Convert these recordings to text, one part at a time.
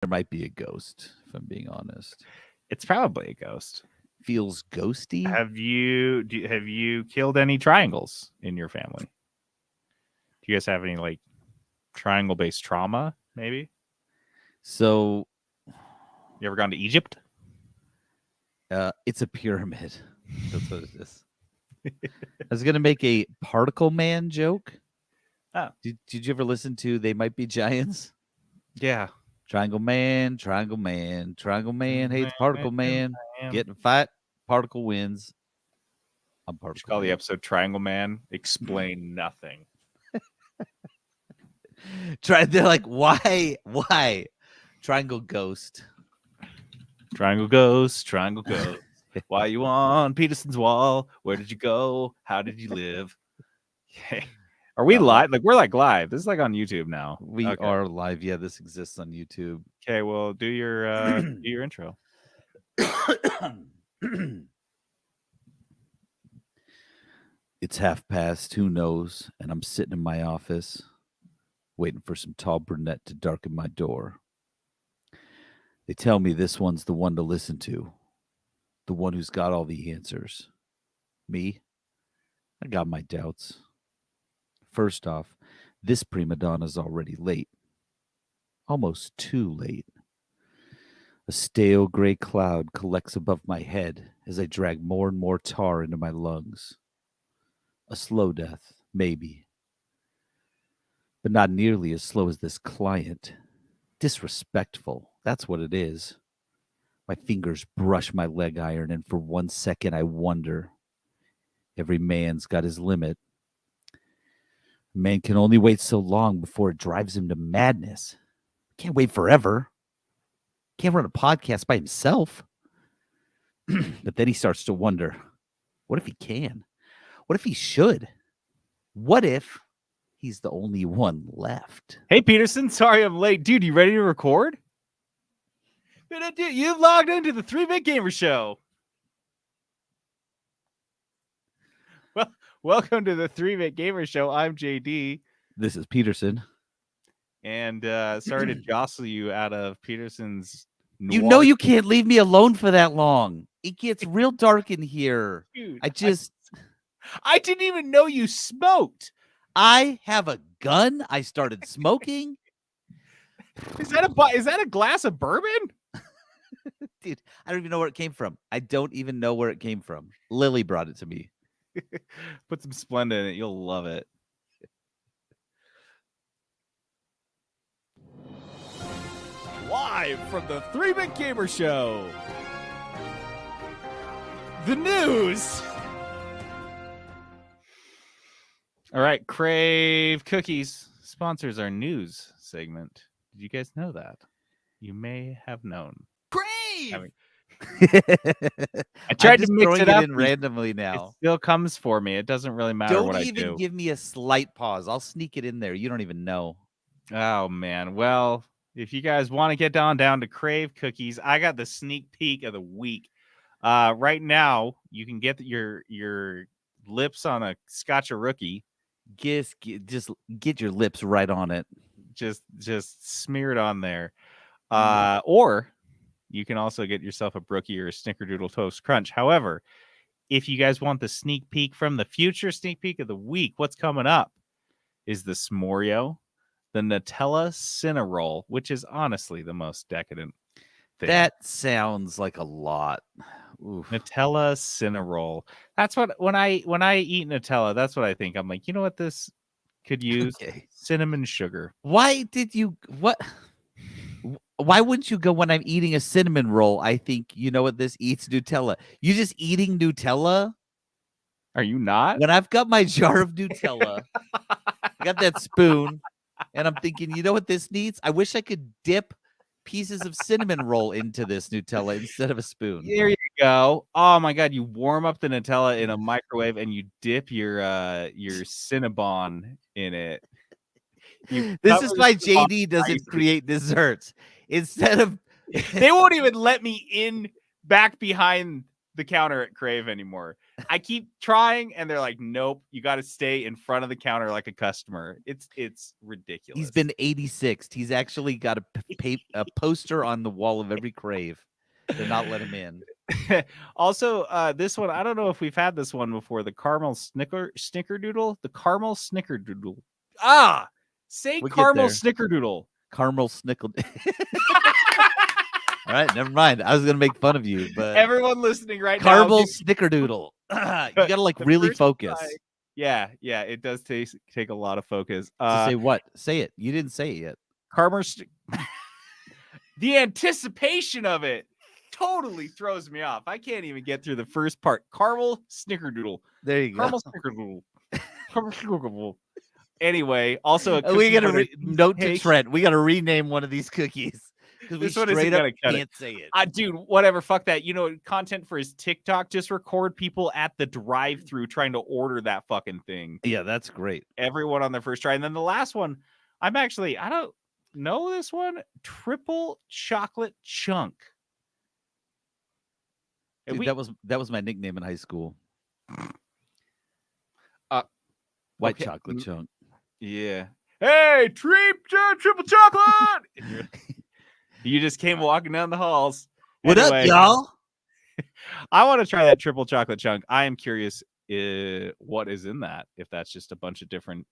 There might be a ghost, if I'm being honest. It's probably a ghost. Feels ghosty. Have you killed any triangles in your family? Do you guys have any like triangle based trauma? Maybe So you ever gone to Egypt? it's a pyramid. That's what it is. I was gonna make a particle man joke. Oh, Did you ever listen to They Might Be Giants? yeah. Triangle Man, Triangle Man, Triangle Man hates Particle Man. Get in a fight, Particle wins. I'm We should Particle call the Man. episode Triangle Man. Explain nothing. They're like, why? Triangle Ghost. Triangle Ghost, Triangle Ghost. Why you on Peterson's wall? Where did you go? How did you live? Okay. Are we live? Like we're like live. This is like on YouTube now. We Okay. are live. Yeah, this exists on YouTube. Okay, well, do your intro. It's 1:30, who knows, and I'm sitting in my office waiting for some tall brunette to darken my door. They tell me this one's the one to listen to, the one who's got all the answers. Me? I got my doubts. First off, this prima donna's already late. Almost too late. A stale gray cloud collects above my head as I drag more and more tar into my lungs. A slow death, maybe. But not nearly as slow as this client. Disrespectful, that's what it is. My fingers brush my leg iron, and for 1 second I wonder. Every man's got his limit. A man can only wait so long before it drives him to madness. Can't wait forever. Can't run a podcast by himself. But then he starts to wonder, what if he can? What if he should? What if he's the only one left? Hey, Peterson, sorry I'm late. Dude, you ready to record? Dude, you've logged into the 3-Bit Gamer Show. Well, welcome to the 3-Bit Gamer Show. I'm JD. This is Peterson. And sorry to jostle you out of Peterson's noir. You know you can't leave me alone for that long. It gets real dark in here. Dude, I didn't even know you smoked. I have a gun. I started smoking. Is that a glass of bourbon? Dude, I don't even know where it came from. I don't even know where it came from. Lily brought it to me. Put some Splenda in it. You'll love it. Live from the 3-Bit Gamer Show. The news. All right, Crave Cookies sponsors our news segment. Did you guys know that? You may have known. Crave! I tried to mix it up in randomly now. It still comes for me. It doesn't really matter what I do. Don't even give me a slight pause. I'll sneak it in there. You don't even know. Oh, man. Well, if you guys want to get down to Crave Cookies, I got the sneak peek of the week. Right now, you can get your lips on a Scotch Rookie. Just get your lips right on it. Just smear it on there. Or you can also get yourself a Brookie or a Snickerdoodle Toast Crunch. However, if you guys want the sneak peek from the future, sneak peek of the week, what's coming up is the S'moreo, the Nutella Cinnarol, which is honestly the most decadent thing. That sounds like a lot. Oof. Nutella Cinnarol. That's what when I eat Nutella, that's what I think. I'm like, you know what this could use? Okay. Cinnamon sugar. Why wouldn't you go when I'm eating a cinnamon roll? I think, you know what, this eats Nutella. You just eating Nutella? Are you not? When I've got my jar of Nutella, I got that spoon, and I'm thinking, you know what this needs? I wish I could dip pieces of cinnamon roll into this Nutella instead of a spoon. There you go. Oh my God, you warm up the Nutella in a microwave and you dip your Cinnabon in it. This is why JD doesn't create desserts. Instead of they won't even let me in back behind the counter at Crave anymore. I keep trying, and they're like, "Nope, you got to stay in front of the counter like a customer." It's ridiculous. He's been 86'd. He's actually got a poster on the wall of every Crave. They're not letting him in. Also, this one, I don't know if we've had this one before. The caramel snickerdoodle. The caramel snickerdoodle. Say We'll get caramel there. snickerdoodle. Caramel snickle. All right, never mind. I was gonna make fun of you, but Everyone listening right caramel now, snickerdoodle. You gotta like really first focus. try. Yeah, it does take a lot of focus. To say what? Say it. You didn't say it yet. Caramel. The anticipation of it totally throws me off. I can't even get through the first part. Caramel snickerdoodle. There you go. Caramel snickerdoodle. Caramel snickerdoodle. Anyway, also we gotta note to Trent. We gotta rename one of these cookies because we This one straight isn't up gonna cut can't say it. Dude, whatever. Fuck that. You know, content for his TikTok. Just record people at the drive-through trying to order that fucking thing. Yeah, that's great. Everyone on their first try, and then the last one. I don't know this one. Triple chocolate chunk. Dude, that was my nickname in high school. White chocolate chunk. Yeah. Hey, triple chocolate. You just came walking down the halls. What up, y'all? I want to try that triple chocolate chunk. I am curious what is in that. If that's just a bunch of different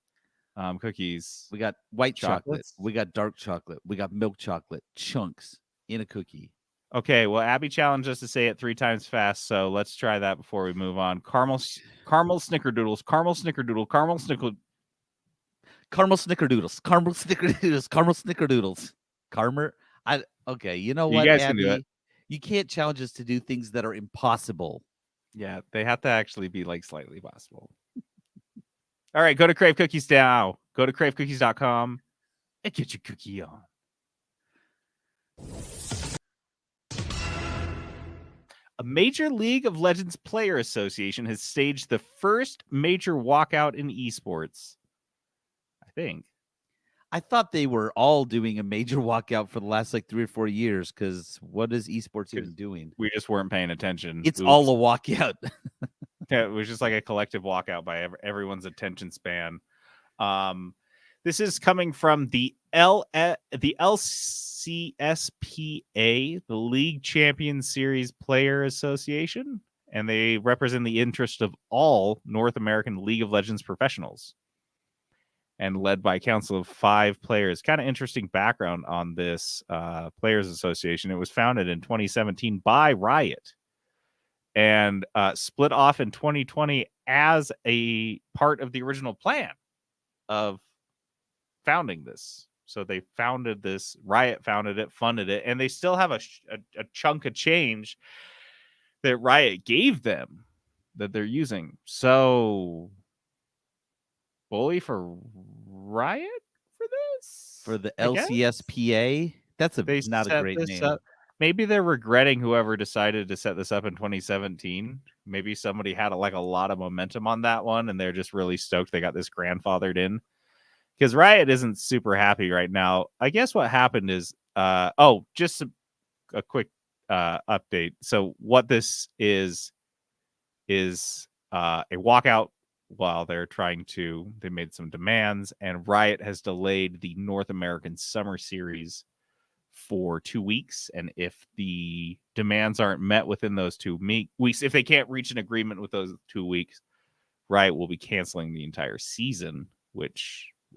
cookies. We got white chocolate. Chocolates? We got dark chocolate. We got milk chocolate chunks in a cookie. Okay, well, Abby challenged us to say it 3 times fast, so let's try that before we move on. Caramel snickerdoodles, caramel snickerdoodle, caramel snickle. Caramel snickerdoodles, caramel snickerdoodles, caramel snickerdoodles. Okay, you know what, You guys Abby? can do it. You can't challenge us to do things that are impossible. Yeah, they have to actually be like slightly possible. All right, go to Crave Cookies now. Go to cravecookies.com and get your cookie on. A Major League of Legends player association has staged the first major walkout in esports. I think. I thought they were all doing a major walkout for the last like 3 or 4 years because what is esports even doing? We just weren't paying attention. It's all a walkout. Yeah, it was just like a collective walkout by everyone's attention span. This is coming from the LCSPA, the League Champions Series Player Association, and they represent the interest of all North American League of Legends professionals, and led by a council of 5 players. Kind of interesting background on this Players Association. It was founded in 2017 by Riot and split off in 2020 as a part of the original plan of founding this. So they founded this, Riot founded it, funded it, and they still have a chunk of change that Riot gave them that they're using. So bully for Riot for this? For the LCSPA? That's not a great name. Maybe they're regretting whoever decided to set this up in 2017. Maybe somebody had a lot of momentum on that one, and they're just really stoked they got this grandfathered in. Because Riot isn't super happy right now. I guess what happened is, just a quick update. So what this is a walkout while they made some demands, and Riot has delayed the North American Summer Series for 2 weeks. And if the demands aren't met within those 2 weeks, if they can't reach an agreement with those 2 weeks, Riot will be canceling the entire season,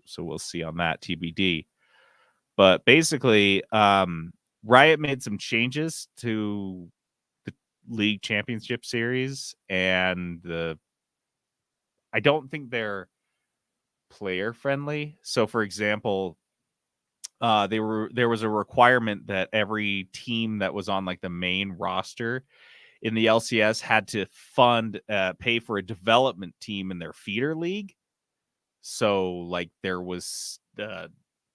so we'll see on that, TBD. But basically, Riot made some changes to the League Championship Series, and I don't think they're player friendly. So, for example, there was a requirement that every team that was on like the main roster in the LCS had to pay for a development team in their feeder league. So like there was a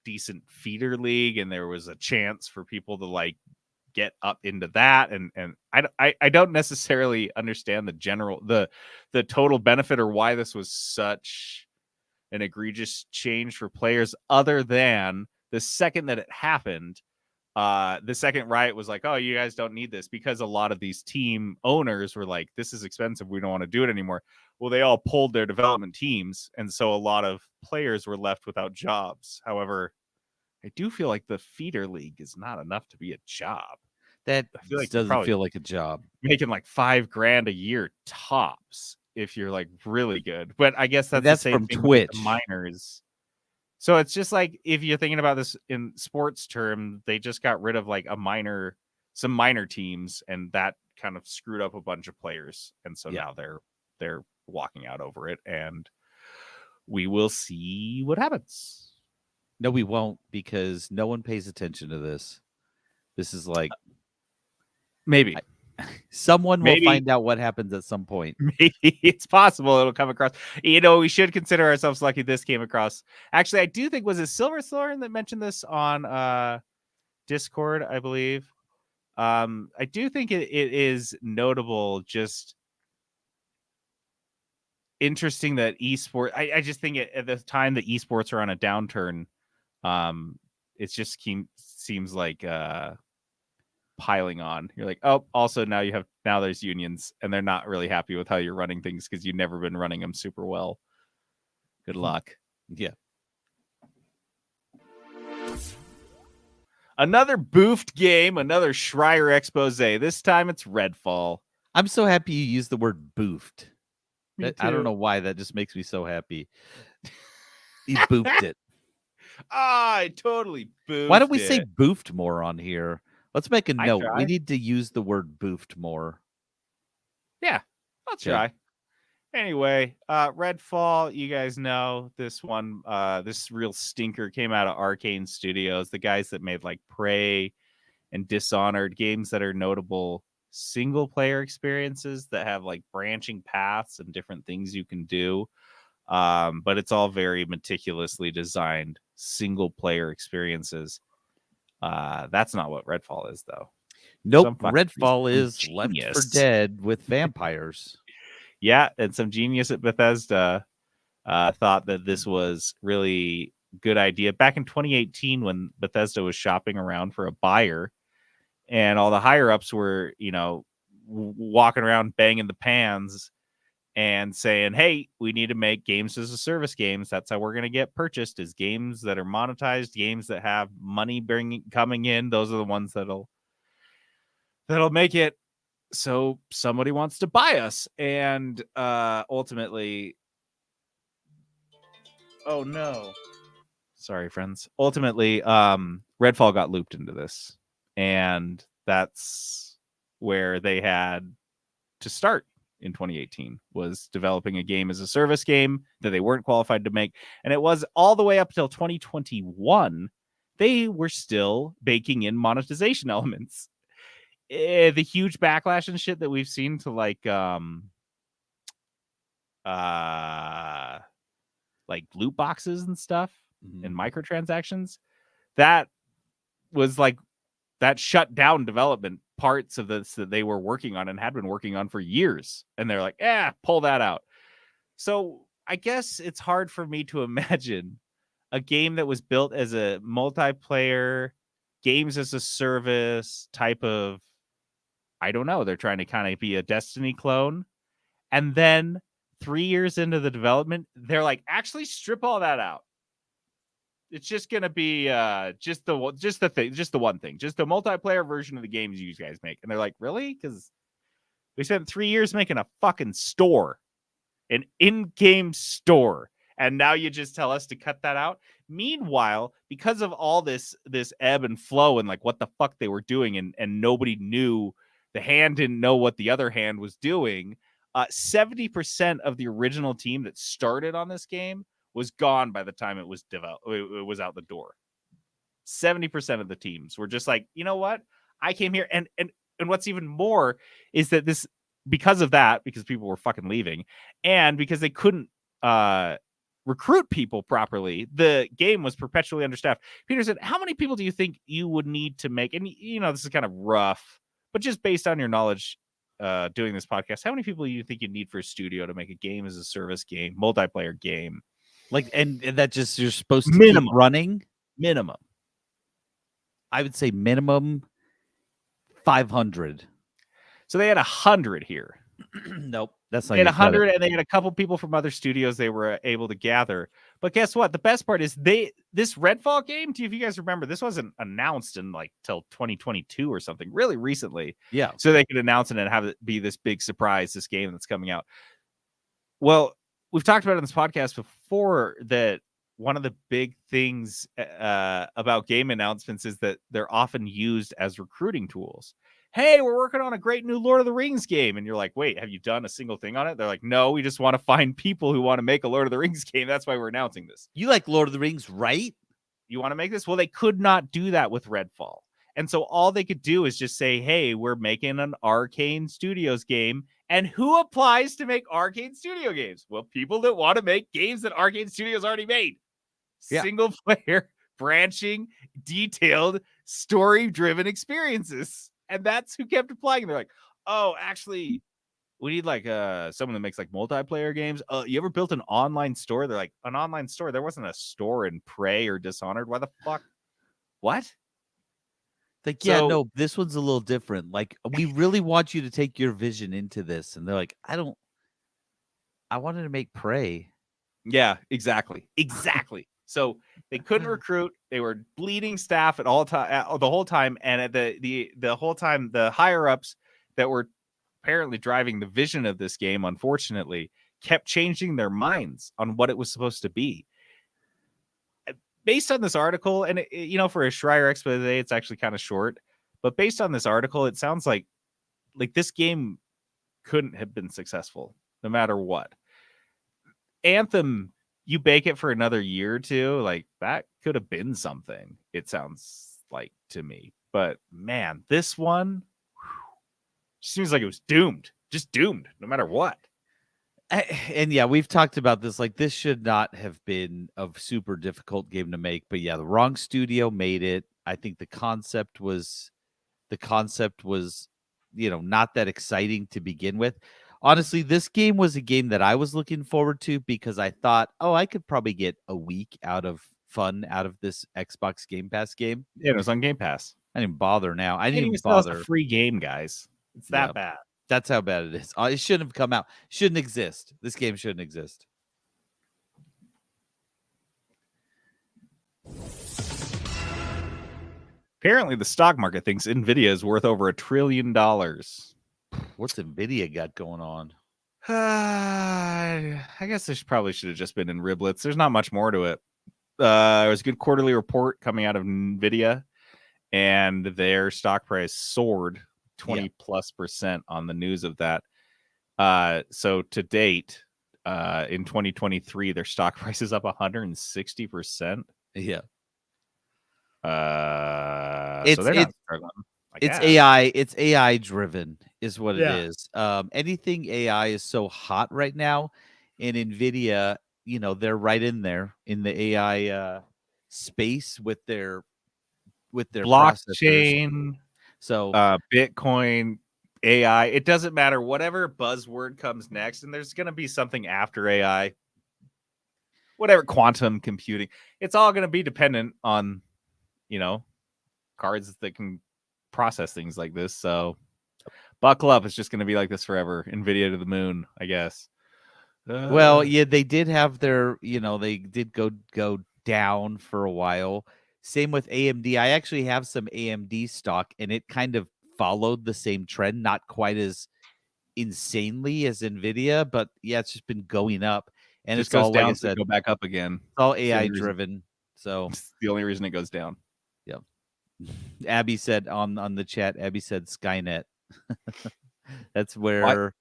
decent feeder league, and there was a chance for people to like get up into that. And I don't necessarily understand the total benefit or why this was such an egregious change for players, other than the second that it happened, The second Riot was like, oh, you guys don't need this, because a lot of these team owners were like, this is expensive, we don't want to do it anymore. Well, they all pulled their development teams, and so a lot of players were left without jobs. However, I do feel like the feeder league is not enough to be a job. That I feel like you're doesn't probably feel like a job. making like $5,000 a year tops if you're like really good. But I guess that's the That's same from thing with the Twitch. minors. So it's just like, if you're thinking about this in sports term, they just got rid of like some minor teams, and that kind of screwed up a bunch of players. And so now they're walking out over it, and we will see what happens. No, we won't, because no one pays attention to this. This is like Maybe. someone will Maybe. find out what happens at some point. Maybe it's possible it'll come across. We should consider ourselves lucky this came across. Actually, I do think, was it Silver Thorn that mentioned this on Discord, I believe. I do think it is notable, just interesting that esports. I just think at the time that esports are on a downturn, it just seems like piling on. You're like, oh, also now there's unions, and they're not really happy with how you're running things because you've never been running them super well. Good luck. Yeah. Another boofed game, another Schreier expose. This time it's Redfall. I'm so happy you used the word boofed. Me I don't too. know why, that just makes me so happy. He boofed it. I totally boofed. Why don't we say boofed more on here? Let's make a note. try. We need to use the word boofed more. Yeah, I'll try. Anyway, Redfall, you guys know this one. This real stinker came out of Arcane Studios, the guys that made like Prey and Dishonored, games that are notable single player experiences that have like branching paths and different things you can do. But it's all very meticulously designed single player experiences. That's not what Redfall is, though. Nope. Redfall is genius. Left 4 Dead with vampires. Yeah, and some genius at Bethesda thought that this was really good idea back in 2018 when Bethesda was shopping around for a buyer, and all the higher ups were, walking around banging the pans and saying, hey, we need to make games as a service games. That's how we're going to get purchased, is games that are monetized, games that have money coming in. Those are the ones that'll make it so somebody wants to buy us. And ultimately, oh no, sorry friends, ultimately Redfall got looped into this, and that's where they had to start in 2018, was developing a game as a service game that they weren't qualified to make. And it was all the way up till 2021 they were still baking in monetization elements. The huge backlash and shit that we've seen to like loot boxes and stuff and microtransactions, that was like, that shut down development parts of this that they were working on and had been working on for years. And they're like, pull that out. So I guess it's hard for me to imagine a game that was built as a multiplayer, games as a service type of, I don't know, they're trying to kind of be a Destiny clone. And then 3 years into the development, they're like, actually strip all that out. It's just gonna be just the one thing, just the multiplayer version of the games you guys make. And they're like, really? Because we spent 3 years making a fucking store, an in-game store, and now you just tell us to cut that out. Meanwhile, because of all this ebb and flow and like what the fuck they were doing, and nobody knew, the hand didn't know what the other hand was doing. 70% of the original team that started on this game was gone by the time it was developed. It was out the door. 70% of the teams were just like, you know what? I came here, and what's even more is that this, because of that, because people were fucking leaving, and because they couldn't recruit people properly, the game was perpetually understaffed. Peter said, how many people do you think you would need to make? And this is kind of rough, but just based on your knowledge doing this podcast, how many people do you think you need for a studio to make a game as a service game, multiplayer game? Like, and that just, you're supposed to Minimum. keep running? Minimum. I would say minimum 500. So they had 100 here. Nope, that's not They had your credit. 100, and they had a couple people from other studios they were able to gather. But guess what? The best part is this Redfall game. If you guys remember, this wasn't announced in like till 2022 or something, really recently. Yeah, So they could announce it and have it be this big surprise. This game that's coming out. Well, we've talked about it on this podcast before that one of the big things about game announcements is that they're often used as recruiting tools. Hey, we're working on a great new Lord of the Rings game. And you're like, wait, have you done a single thing on it? They're like, no, we just want to find people who want to make a Lord of the Rings game. That's why we're announcing this. you like Lord of the Rings, right? You want to make this? Well, they could not do that with Redfall. And so all they could do is just say, hey, we're making an Arcane Studios game. And who applies to make Arcane Studio games? Well, people that want to make games that Arcane Studios already made. Yeah. Single player, branching, detailed, story-driven experiences. And that's who kept applying. They're like, oh, actually, we need like someone that makes like multiplayer games. You ever built an online store? They're like, an online store? There wasn't a store in Prey or Dishonored. Why the fuck? What? Like, yeah, So- no, this one's a little different. Like, we really want you to take your vision into this. And they're like, I wanted to make Prey. Yeah, exactly. Exactly. So they couldn't recruit. They were bleeding staff at all time, the whole time, and at the whole time, the higher ups that were apparently driving the vision of this game, unfortunately, kept changing their minds on what it was supposed to be. Based on this article, and for a Schreier expose, it's actually kind of short, but based on this article, it sounds like this game couldn't have been successful no matter what. Anthem, you bake it for another year or two, like that could have been something, it sounds like to me. But man, this one seems like it was doomed, just doomed no matter what. And yeah, we've talked about this. Like, this should not have been a super difficult game to make. But yeah, the wrong studio made it. I think the concept was, not that exciting to begin with. Honestly, this game was a game that I was looking forward to because I thought, oh, I could probably get a week of this Xbox Game Pass game. Yeah, it was on Game Pass. I didn't bother now. I didn't even Sell us bother. a free game, guys. It's that bad. That's how bad it is. It shouldn't have come out. Shouldn't exist. This game shouldn't exist. Apparently, the stock market thinks Nvidia is worth over $1 trillion. What's Nvidia got going on? I guess this probably should have just been in riblets. There's not much more to it. There was a good quarterly report coming out of Nvidia, and their stock price soared 20+% on the news of that. So to date, in 2023, their stock price is up 160%. Yeah. So they're not struggling. It's AI. It's AI driven is what Yeah. it is. Anything AI is so hot right now, and Nvidia, they're right in there in the AI space with their processors. blockchain, So Bitcoin, AI. It doesn't matter. Whatever buzzword comes next, and there's going to be something after AI. Whatever, quantum computing. It's all going to be dependent on, cards that can process things like this. So buckle up. It's just going to be like this forever. Nvidia to the moon, I guess. well, yeah, they did have their, they did go down for a while. Same with AMD. I actually have some AMD stock, and it kind of followed the same trend, not quite as insanely as Nvidia, but yeah, it's just been going up, and just it's goes all, down, like I said, go back up again. it's all AI driven. So it's the only reason it goes down. Yep. Abby said on the chat, Abby said Skynet. That's where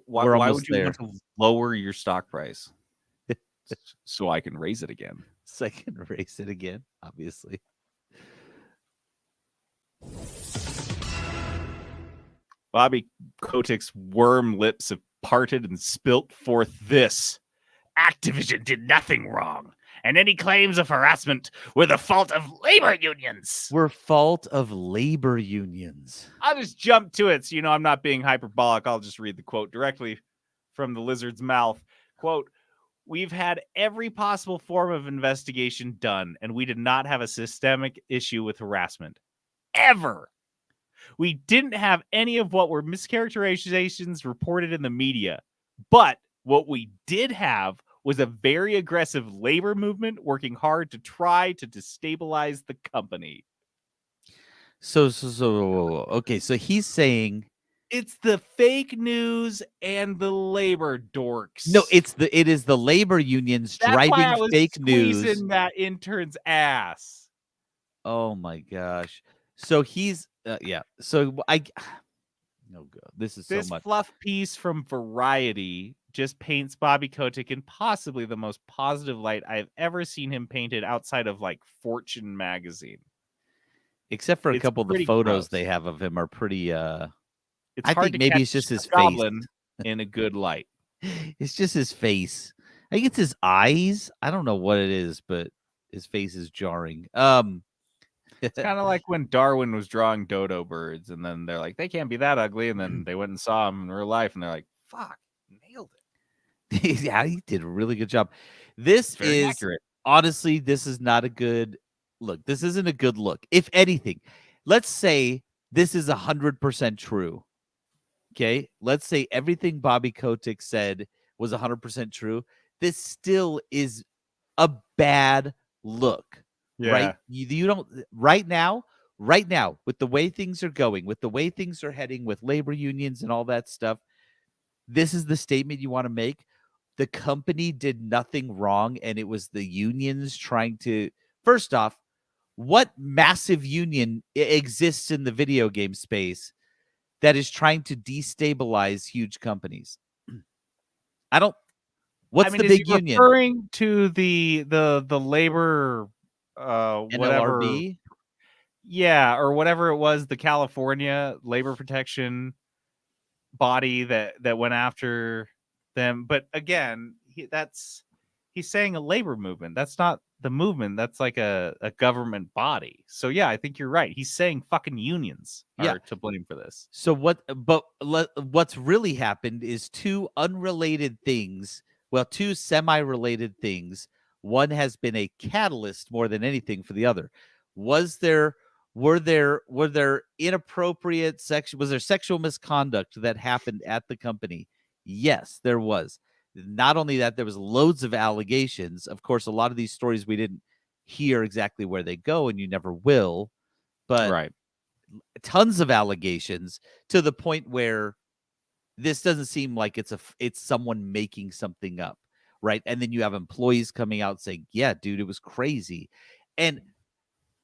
why would you want to lower your stock price? So I can raise it again. So I can raise it again, obviously. Bobby Kotick's worm lips have parted and spilt forth this. Activision did nothing wrong, and any claims of harassment were the fault of labor unions. We're fault of labor unions. I'll just jump to it, so I'm not being hyperbolic. I'll just read the quote directly from the lizard's mouth. Quote, We've had every possible form of investigation done, and we did not have a systemic issue with harassment. Ever. We didn't have any of what were mischaracterizations reported in the media. But what we did have was a very aggressive labor movement working hard to try to destabilize the company. So okay, so he's saying It's the fake news and the labor dorks. no, it is the labor unions That's why I driving was fake news. squeezing that intern's ass. Oh my gosh. So he's yeah. So I no god. This is so This much. fluff piece from Variety just paints Bobby Kotick in possibly the most positive light I've ever seen him painted outside of like Fortune magazine. Except for a It's couple of the pretty photos gross. they have of him are pretty It's I hard think to maybe catch it's just his a face. goblin in a good light. It's just his face. I think it's his eyes. I don't know what it is, but his face is jarring. It's kind of like when Darwin was drawing dodo birds, and then they're like, they can't be that ugly, and then they went and saw him in real life, and they're like, fuck, nailed it. Yeah, he did a really good job. This Very is accurate. honestly, this is not a good look. This isn't a good look. If anything, let's say this is 100% true. Okay, let's say everything Bobby Kotick said was 100% true. This still is a bad look, right? Yeah. You don't right now, with the way things are going, with the way things are heading, with labor unions and all that stuff. This is the statement you want to make. The company did nothing wrong, and it was the unions trying to. First off, what massive union exists in the video game space that is trying to destabilize huge companies? I don't. I What's mean, the is he big union? referring to the labor whatever, NLRB? yeah, or whatever it was, the California labor protection body that went after them? But again, he's saying a labor movement. That's not the movement. That's like a government body. So yeah, I think you're right. He's saying fucking unions Yeah. are to blame for this. So what's really happened is two unrelated things. Well, two semi-related things. One has been a catalyst more than anything for the other. Was there were there inappropriate sexual was there sexual misconduct that happened at the company? Yes, there was. Not only that, there was loads of allegations. Of course, a lot of these stories we didn't hear exactly where they go, and you never will. But Right. tons of allegations to the point where this doesn't seem like it's someone making something up, right? And then you have employees coming out saying, "Yeah, dude, it was crazy." And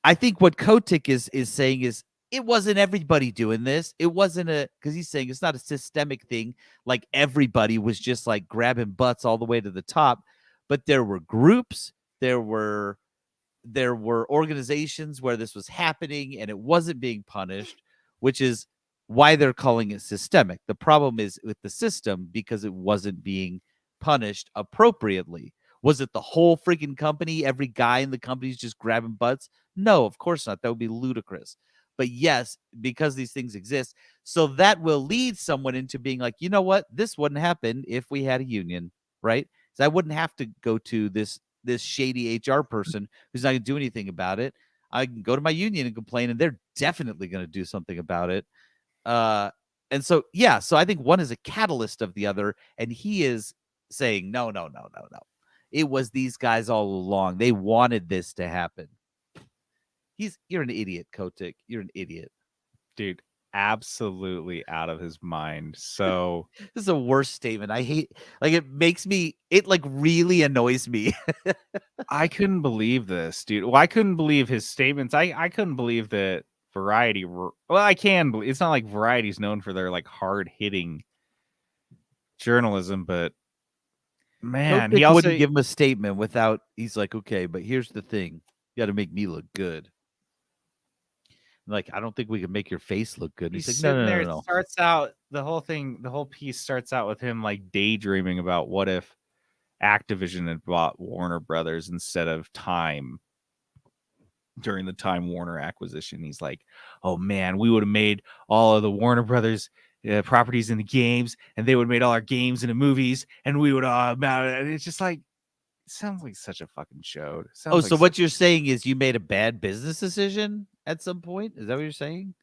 I think what Kotick is saying is it wasn't everybody doing this. It wasn't because he's saying it's not a systemic thing, like everybody was just like grabbing butts all the way to the top, but there were groups, there were organizations where this was happening and it wasn't being punished, which is why they're calling it systemic. The problem is with the system because it wasn't being punished appropriately. Was it the whole freaking company? Every guy in the company is just grabbing butts? No, of course not. That would be ludicrous. But yes, because these things exist, so that will lead someone into being like, you know what? This wouldn't happen if we had a union, right? So I wouldn't have to go to this shady HR person who's not going to do anything about it. I can go to my union and complain, and they're definitely going to do something about it. And so, yeah, so I think one is a catalyst of the other, and he is saying, no, no, no, no, no. It was these guys all along. They wanted this to happen. You're an idiot, Kotick. You're an idiot. Dude, absolutely out of his mind. So This is a worst statement. I hate it like really annoys me. I couldn't believe this, dude. Well, I couldn't believe his statements. I couldn't believe that Variety well, I can believe it's not like Variety's known for their like hard-hitting journalism, but man, he Kotick also wouldn't give him a statement without he's like, okay, but here's the thing. You got to make me look good. Like, I don't think we can make your face look good. And he's he's like, no, sitting no, there. no, It no. starts out the whole piece starts out with him like daydreaming about what if Activision had bought Warner Brothers instead of Time during the Time Warner acquisition. He's like, oh man, we would have made all of the Warner Brothers properties in the games, and they would have made all our games into movies, and we would and it's just like, sounds like such a fucking chode. Oh, Sounds like so what you're saying is you made a bad business decision at some point? Is that what you're saying?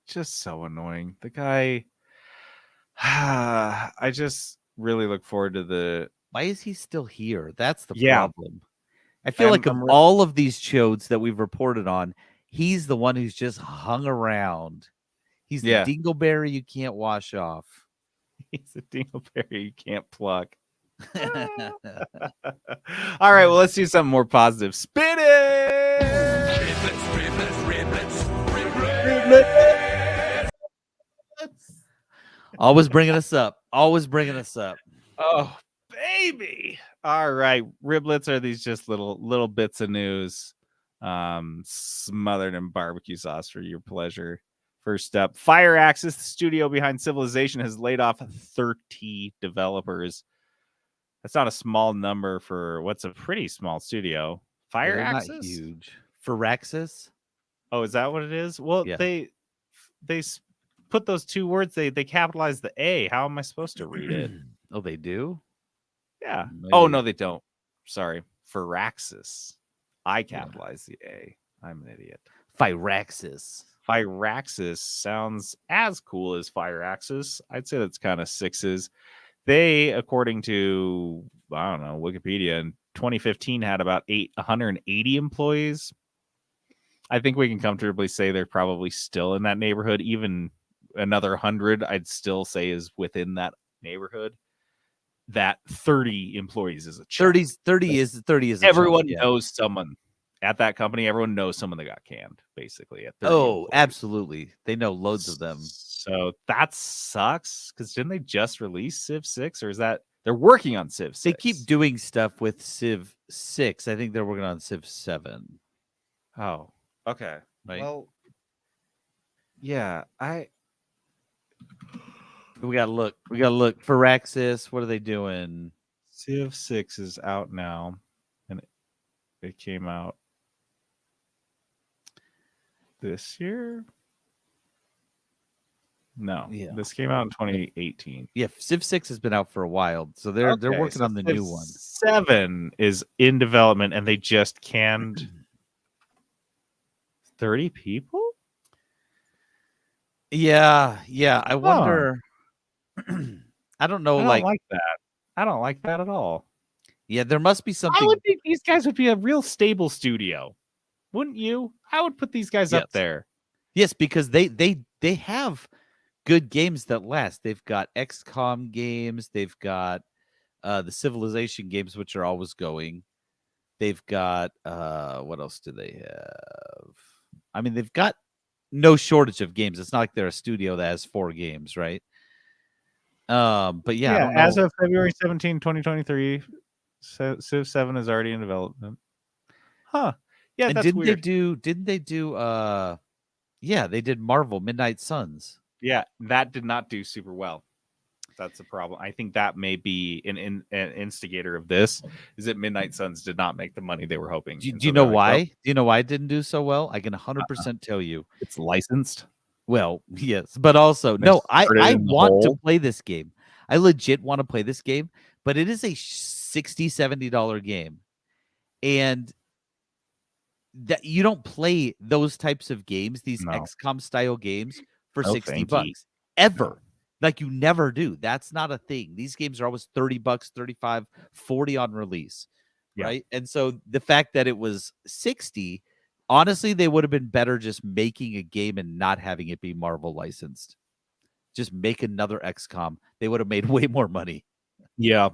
just so annoying. The guy. I just really look forward to the. Why is he still here? That's the Yeah, problem. I feel like of I'm all of these chodes that we've reported on, he's the one who's just hung around. He's the yeah. dingleberry you can't wash off. He's a dingleberry you can't pluck. All right, well, let's do something more positive. Spin it! Always bringing us up. Always bringing us up. Oh, baby. All right. Riblets are these just little bits of news smothered in barbecue sauce for your pleasure. First up, Fire Axis, the studio behind Civilization, has laid off 30 developers. That's not a small number for what's a pretty small studio. Fire They're not Axis? huge. Firaxis? Oh, is that what it is? Well, Yeah. they put those two words, they capitalize the A. How am I supposed to read it? Oh, they do? Yeah. Maybe. Oh, no, they don't. Sorry. Firaxis. I capitalize the A. I'm an idiot. Firaxis. Firaxis sounds as cool as Fire Axis. I'd say that's kind of sixes. They, according to, I don't know, Wikipedia, in 2015 had about 180 employees. I think we can comfortably say they're probably still in that neighborhood. Even another 100, I'd still say is within that neighborhood. That 30 employees is a chunk. 30 is a Everyone chunk, yeah. knows someone at that company. Everyone knows someone that got canned, basically. At 30 Oh, employees. absolutely. They know loads of them. So that sucks, because didn't they just release Civ 6, or is that they're working on Civ 6? They keep doing stuff with Civ 6. I think they're working on Civ 7. Oh, okay. Right. Well, yeah, We gotta look. Firaxis, what are they doing? Civ 6 is out now, and it came out this year. No, this came out in 2018. Yeah, Civ 6 has been out for a while, so they're working on the Civ new one. 7 is in development, and they just canned 30 people. Yeah. I wonder. I don't know. I don't like that. I don't like that at all. Yeah, there must be something. I would think these guys would be a real stable studio, wouldn't you? I would put these guys up there. Yes, because they have good games that last. They've got XCOM games. They've got the Civilization games, which are always going. They've got what else do they have? I mean, they've got no shortage of games. It's not like they're a studio that has 4 games, right? But yeah, I don't know. As of February 17, 2023, Civ 7 is already in development. Huh. Yeah, and that's didn't weird. they do yeah, they did Marvel Midnight Suns. Yeah, that did not do super well. That's the problem. I think that may be an instigator of this, is that Midnight Suns did not make the money they were hoping. Do you know why? Do you know why it didn't do so well? I can 100% tell you. It's licensed. Well, yes, but also no, I want to play this game. I legit want to play this game, but it is a $60-$70 game. And that you don't play those types of games, these XCOM style games for $60 ever. Like you never do. That's not a thing. These games are always $30, $35, $40 on release. Right? And so the fact that it was 60, honestly, they would have been better just making a game and not having it be Marvel licensed. Just make another XCOM. They would have made way more money. Yeah.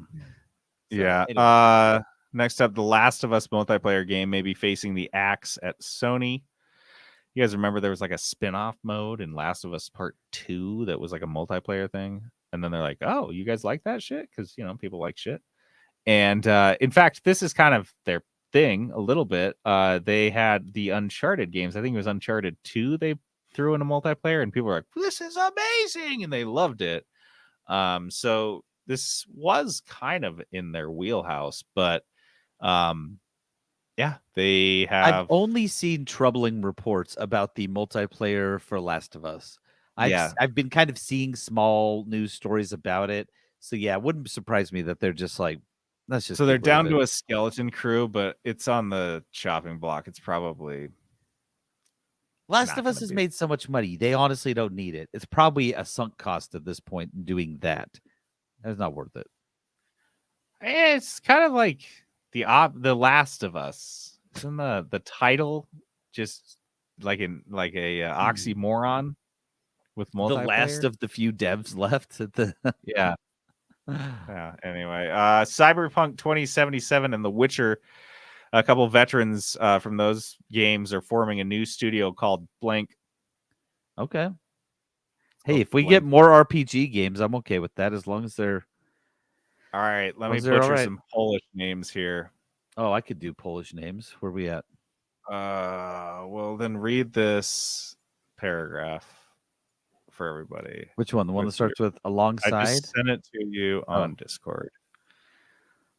So, anyway. Next up, the Last of Us multiplayer game may be facing the axe at Sony. You guys remember there was like a spin-off mode in Last of Us Part 2 that was like a multiplayer thing? And then they're like, oh, you guys like that shit? Because, people like shit. And in fact, this is kind of their thing a little bit. They had the Uncharted games. I think it was Uncharted 2 they threw in a multiplayer, and people were like, this is amazing, and they loved it. So this was kind of in their wheelhouse, but they have. I've only seen troubling reports about the multiplayer for Last of Us. I've been kind of seeing small news stories about it. So yeah, it wouldn't surprise me that they're just like, Let's just So they're get rid of down it. to a skeleton crew, but it's on the chopping block. It's probably Last not of Us gonna has be. made so much money. They honestly don't need it. It's probably a sunk cost at this point doing that. It's not worth it. It's kind of like the Last of Us. Isn't the title just like a oxymoron with The last multiplayer? of the few devs left at the Yeah. Yeah. Anyway, Cyberpunk 2077 and The Witcher, a couple veterans from those games are forming a new studio called Blank. Okay. Hey, Oh, if we get Blank. more RPG games, I'm okay with that as long as they're All right, let me all butcher right. some Polish names here. Oh, I could do Polish names. Where we at? Well, then read this paragraph for everybody. Which one? The one that With your, starts with I alongside? just sent it to you Oh. on Discord.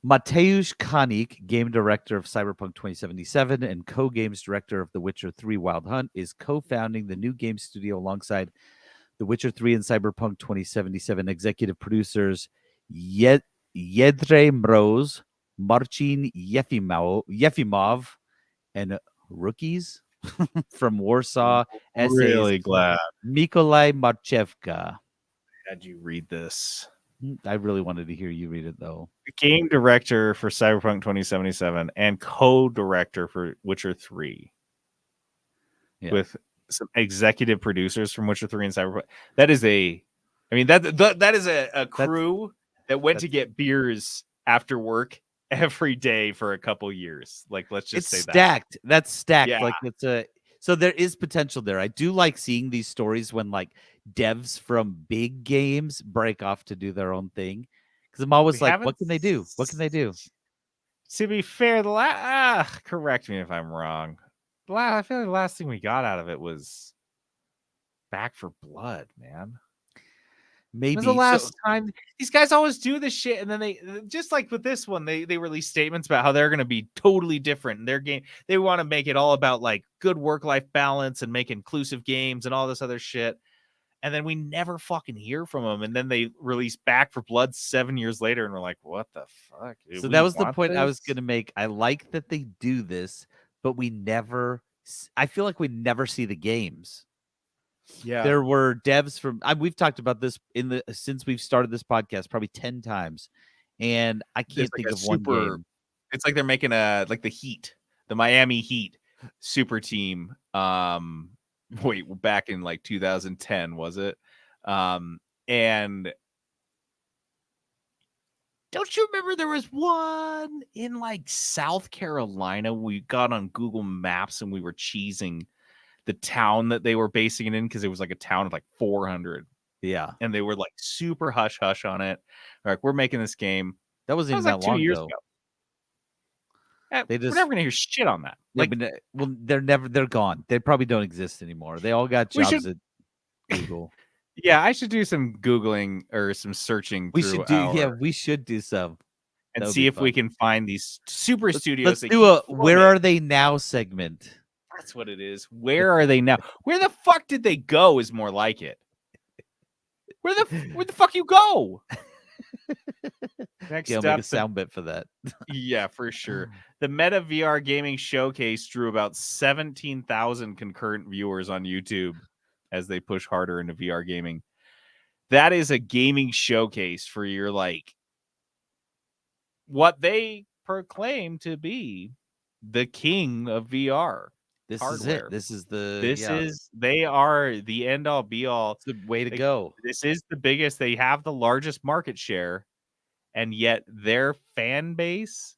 Mateusz Konik, game director of Cyberpunk 2077 and co-games director of The Witcher 3 Wild Hunt, is co-founding the new game studio alongside The Witcher 3 and Cyberpunk 2077 executive producers Jedrzej Mroz, Marcin Yefimov, and rookies from Warsaw Essays, Really glad Mikolai Marchevka. had you read this. I really wanted to hear you read it, though. Game director for Cyberpunk 2077 and co-director for Witcher 3. Yeah. With some executive producers from Witcher 3 and Cyberpunk. That is a that is a crew that went to get beers after work every day for a couple years. Like, let's just say stacked. That's stacked. Yeah. Like it's a so there is potential there. I do like seeing these stories when like devs from big games break off to do their own thing. Because I'm always like, what can they do? What can they do? To be fair, correct me if I'm wrong. I feel like the last thing we got out of it was Back for Blood, man. Maybe. When's the last time these guys always do this shit, and then they just like with this one, they release statements about how they're going to be totally different in their game. They want to make it all about like good work-life balance and make inclusive games and all this other shit. And then we never fucking hear from them. And then they release Back for Blood 7 years later, and we're like, what the fuck? So that was the point I was going to make. I like that they do this, but I feel like we never see the games. Yeah. There were devs from we've talked about this since we've started this podcast probably 10 times, and I can't think of one game. It's like they're making the Heat, the Miami Heat super team. Back in like 2010, was it? And don't you remember there was one in like South Carolina? We got on Google Maps and we were cheesing the town that they were basing it in because it was like a town of like 400. Yeah. And they were like super hush hush on it. Like, we're making this game. That wasn't even like that long 2 years ago. We're never gonna hear shit on that. Like, they're gone. They probably don't exist anymore. They all got jobs at Google. Yeah, I should do some Googling or some searching. We should do some. And see if we can find these super studios. Let's do a Where Are They Now segment. That's what it is. Where are they now? Where the fuck did they go is more like it. Where the fuck you go? Next I'll up, make a sound bit for that. Yeah, for sure. The Meta VR Gaming Showcase drew about 17,000 concurrent viewers on YouTube as they push harder into VR gaming. That is a gaming showcase for your like what they proclaim to be the king of VR. This hardware. Is it. They are the end all be all. It's the way to go. This is the biggest. They have the largest market share, and yet their fan base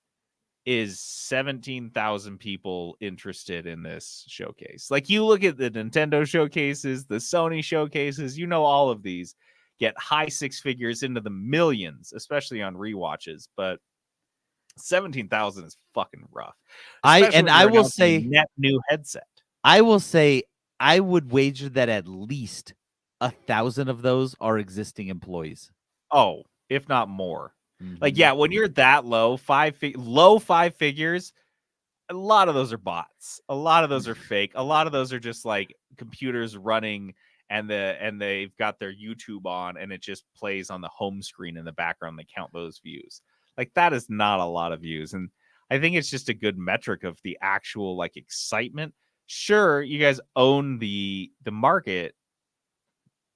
is 17,000 people interested in this showcase. Like, you look at the Nintendo showcases, the Sony showcases, all of these get high six figures into the millions, especially on rewatches, but 17,000 is fucking rough. I will say net new headset. I will say I would wager that at least 1,000 of those are existing employees. Oh, if not more. Mm-hmm. Like, yeah, when you're that low five figures, a lot of those are bots. A lot of those are fake. A lot of those are just like computers running and they've got their YouTube on and it just plays on the home screen in the background. They count those views. Like, that is not a lot of views. And I think it's just a good metric of the actual like excitement. Sure, you guys own the market,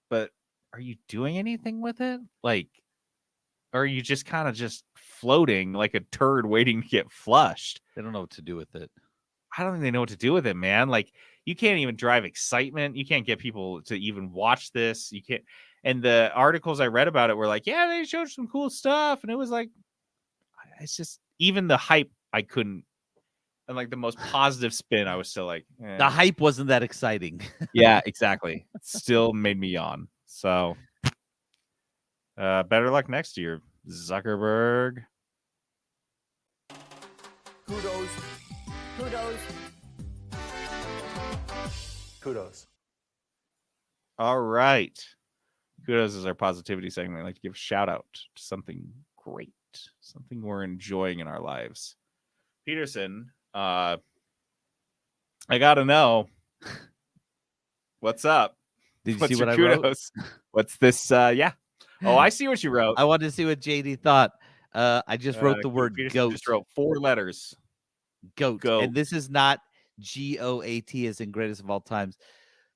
but are you doing anything with it? Like, or are you just kind of just floating like a turd waiting to get flushed? They don't know what to do with it. I don't think they know what to do with it, man. Like, you can't even drive excitement. You can't get people to even watch this. You can't. And the articles I read about it were like, yeah, they showed some cool stuff. And it was like, it's just, even the hype, I couldn't. And like the most positive spin, I was still like, The hype wasn't that exciting. yeah, exactly. Still made me yawn. So, better luck next year, Zuckerberg. Kudos. Kudos. Kudos. All right. Kudos is our positivity segment. I'd like to give a shout out to something great, something we're enjoying in our lives. Peterson, I gotta know, what's up? Did you What's see your what I wrote? kudos? What's this? Yeah. Oh, I see what you wrote. I wanted to see what JD thought. I just wrote the word Peterson goat. just wrote 4 letters. Goat. Goat. And this is not GOAT as in greatest of all times.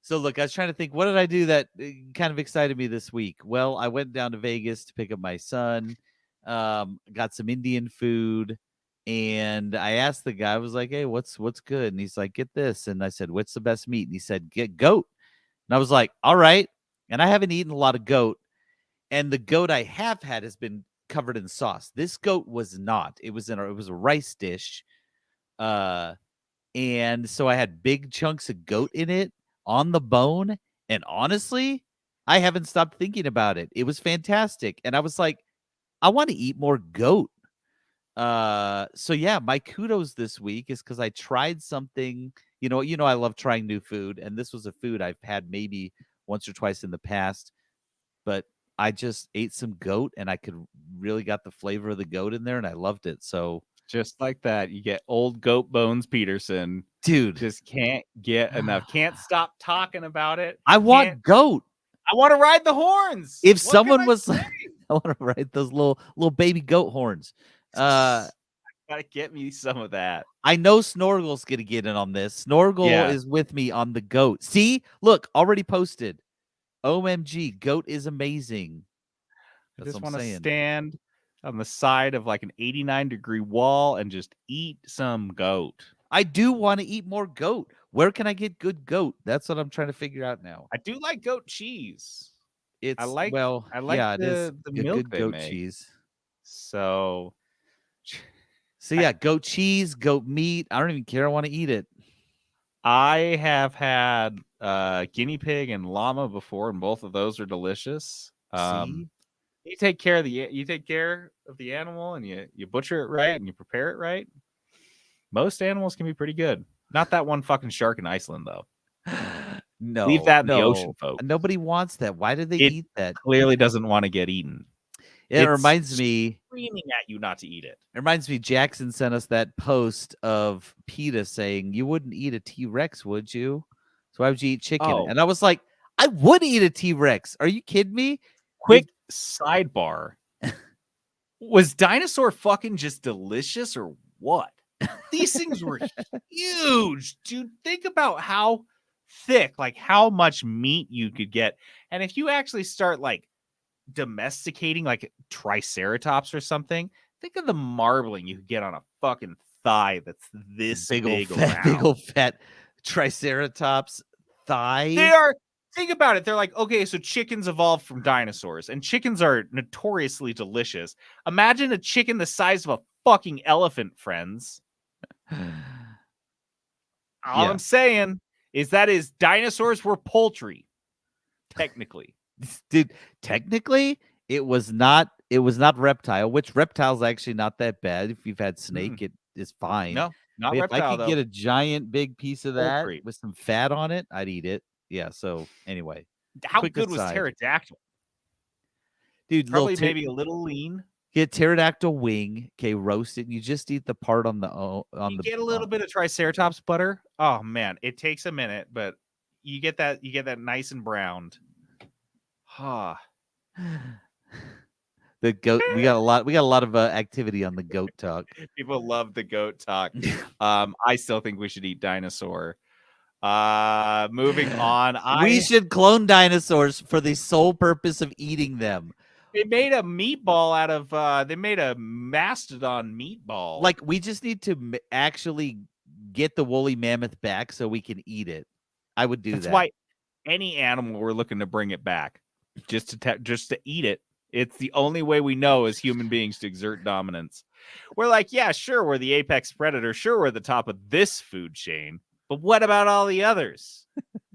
So look, I was trying to think, what did I do that kind of excited me this week? Well, I went down to Vegas to pick up my son, got some Indian food, and I asked the guy, I was like, hey, what's good? And he's like, get this. And I said, what's the best meat? And he said, get goat. And I was like, all right. And I haven't eaten a lot of goat. And the goat I have had has been covered in sauce. This goat was not. It was a rice dish. And so I had big chunks of goat in it on the bone. And honestly, I haven't stopped thinking about it. It was fantastic. And I was like, I want to eat more goat. So yeah, my kudos this week is because I tried something, I love trying new food. And this was a food I've had maybe once or twice in the past, but I just ate some goat and I could really got the flavor of the goat in there and I loved it. So Just like that, you get old goat bones Peterson. dude, Just can't get enough. Can't stop talking about it. I Can't. want goat. I want to ride the horns. If What can someone I was say? I want to ride those little baby goat horns. Gotta get me some of that. I know Snorgel's gonna get in on this. Snorgel is with me on the goat. See, look, already posted. OMG, goat is amazing. I That's just what I'm want to saying. stand on the side of like an 89-degree wall and just eat some goat. I do want to eat more goat. Where can I get good goat? That's what I'm trying to figure out now. I do like goat cheese. It's I like yeah, it is the a milk good they goat make. cheese. So yeah, goat cheese, goat meat. I don't even care. I want to eat it. I have had guinea pig and llama before, and both of those are delicious. See? You take care of the animal, and you butcher it right, and you prepare it right. Most animals can be pretty good. Not that one fucking shark in Iceland, though. No, Leave that in the ocean, folks. Nobody wants that. Why do they It eat that? Clearly doesn't want to get eaten. It reminds me, screaming at you not to eat it. It reminds me, Jackson sent us that post of PETA saying, you wouldn't eat a T-Rex, would you? So why would you eat chicken? Oh. And I was like, I would eat a T-Rex. Are you kidding me? Quick sidebar. Was dinosaur fucking just delicious or what? These things were huge, dude. Think about how thick, like how much meat you could get. And if you actually start like domesticating like Triceratops or something, think of the marbling you could get on a fucking thigh that's this big old fat Triceratops thigh. They are. Think about it. They're like, okay, so chickens evolved from dinosaurs, and chickens are notoriously delicious. Imagine a chicken the size of a fucking elephant, friends. All I'm saying is dinosaurs were poultry, technically. Dude, technically, it was not reptile, which reptile's actually not that bad. If you've had snake, it is fine. No, not but reptile, if I could though. get a giant big piece of that Poultry. with some fat on it, I'd eat it. Yeah, so anyway. How good was pterodactyl? Dude, probably maybe a little lean. Get pterodactyl wing, okay, roast it, and you just eat the part on the get a little bit of Triceratops butter. Oh man, it takes a minute, but you get that nice and browned. The goat. We got a lot. We got a lot of activity on the goat talk. People love the goat talk. I still think we should eat dinosaur. Moving on. We should clone dinosaurs for the sole purpose of eating them. They made a meatball out of. They made a mastodon meatball. Like, we just need to actually get the woolly mammoth back so we can eat it. I would do That's that. why any animal we're looking to bring it back, just to eat it. It's the only way we know as human beings to exert dominance. We're like, yeah, sure, we're the apex predator. Sure, we're at the top of this food chain. But what about all the others?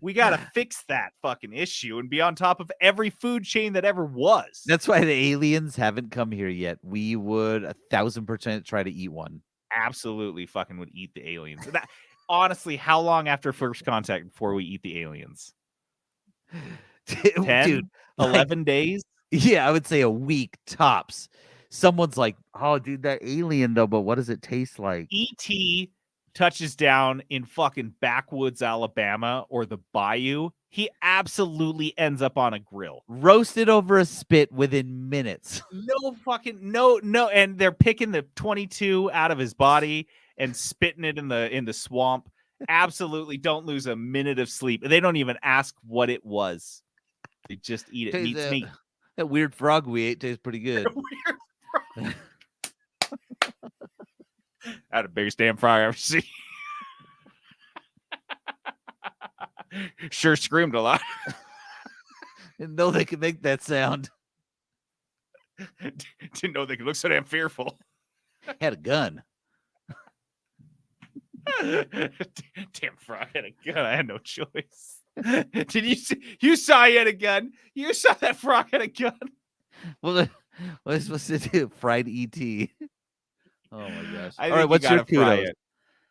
We got to fix that fucking issue and be on top of every food chain that ever was. That's why the aliens haven't come here yet. We would 1,000% try to eat one. Absolutely fucking would eat the aliens. That, honestly, how long after first contact before we eat the aliens? 10, Dude, 11 days? Yeah, I would say a week tops. Someone's like, oh, dude, that alien though, but what does it taste like? E.T. touches down in fucking backwoods Alabama or the bayou. He absolutely ends up on a grill. Roasted over a spit within minutes. No, and they're picking the 22 out of his body and spitting it in the swamp. Absolutely don't lose a minute of sleep. They don't even ask what it was. They just eat it. Meat's meat. That weird frog we ate tastes pretty good. Weird frog. Had the biggest damn frog I ever seen. Sure screamed a lot. Didn't know they could make that sound. Didn't know they could look so damn fearful. Had a gun. Damn frog had a gun. I had no choice. Did you see? You saw he had a gun. You saw that frog had a gun. Well, what is supposed to do? Fried ET. Oh my gosh. All right, what's your kudos?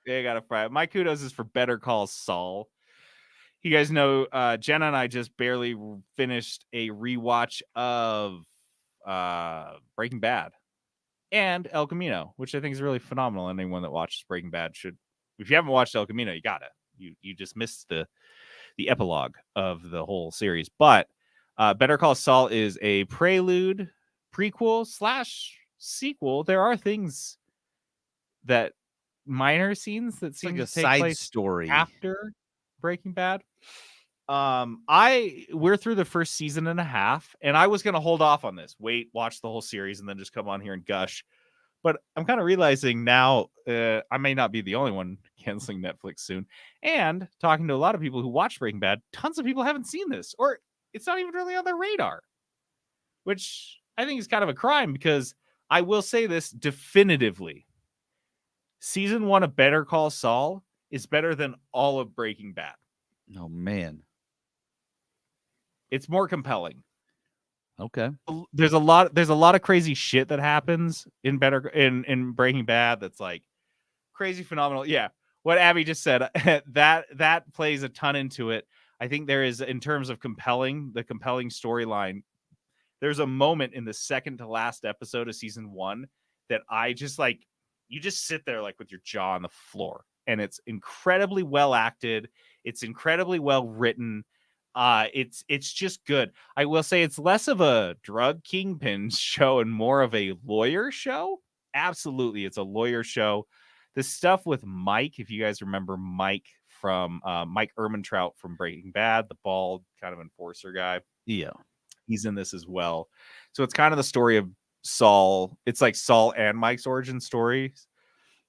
They gotta fry it. My kudos is for Better Call Saul. You guys know Jenna and I just barely finished a rewatch of Breaking Bad and El Camino, which I think is really phenomenal. Anyone that watches Breaking Bad should. If you haven't watched El Camino, you gotta. You just missed the epilogue of the whole series. But Better Call Saul is a prelude, prequel / sequel. There are things that minor scenes that seem like to a take side place story after Breaking Bad. We're through the first season and a half, and I was gonna hold off on this, watch the whole series, and then just come on here and gush. But I'm kind of realizing now I may not be the only one canceling Netflix soon. And talking to a lot of people who watch Breaking Bad, tons of people haven't seen this, or it's not even really on their radar, which I think is kind of a crime, because I will say this definitively. Season 1 of Better Call Saul is better than all of Breaking Bad. Oh, man. It's more compelling. Okay. There's a lot of crazy shit that happens in Breaking Bad that's like crazy phenomenal. Yeah. What Abby just said, that plays a ton into it. I think there is, in terms of the compelling storyline, there's a moment in the second to last episode of season 1 that I just like, you just sit there like with your jaw on the floor, and it's incredibly well acted. It's incredibly well written. It's just good. I will say it's less of a drug kingpin show and more of a lawyer show. Absolutely, it's a lawyer show. The stuff with Mike, if you guys remember Mike from Mike Ehrmantraut from Breaking Bad, the bald kind of enforcer guy. Yeah. He's in this as well. So it's kind of the story of Saul. It's like Saul and Mike's origin story.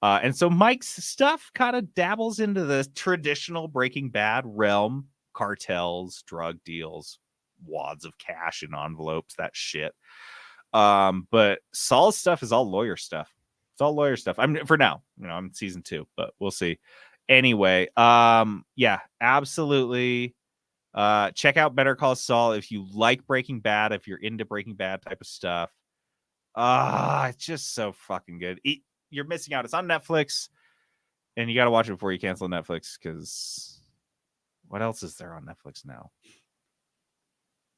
And so Mike's stuff kind of dabbles into the traditional Breaking Bad realm. Cartels, drug deals, wads of cash in envelopes, that shit. But Saul's stuff is all lawyer stuff. It's all lawyer stuff. I'm for now, I'm in season 2, but we'll see. Anyway, yeah, absolutely. Check out Better Call Saul if you like Breaking Bad, if you're into Breaking Bad type of stuff. It's just so fucking good. You're missing out. It's on Netflix, and you got to watch it before you cancel Netflix, because what else is there on Netflix now?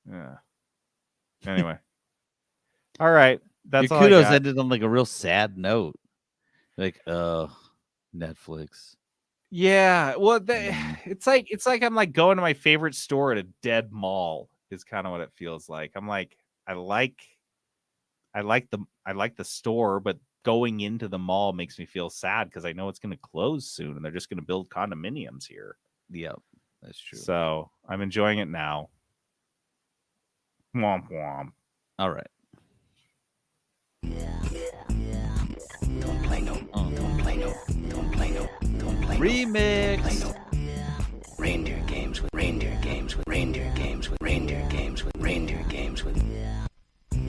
Yeah. Anyway. All right. That's Your all kudos I got. ended on like a real sad note. Like, Netflix. Yeah. Well, it's like I'm like going to my favorite store at a dead mall is kind of what it feels like. I'm like, I like I like the store, but going into the mall makes me feel sad because I know it's going to close soon and they're just going to build condominiums here. Yeah, that's true. So I'm enjoying it now. Womp womp. All right. Don't play no. Don't play no. Don't play no. Don't play no. Remix. Reindeer games with reindeer games with reindeer games with reindeer games with reindeer games with.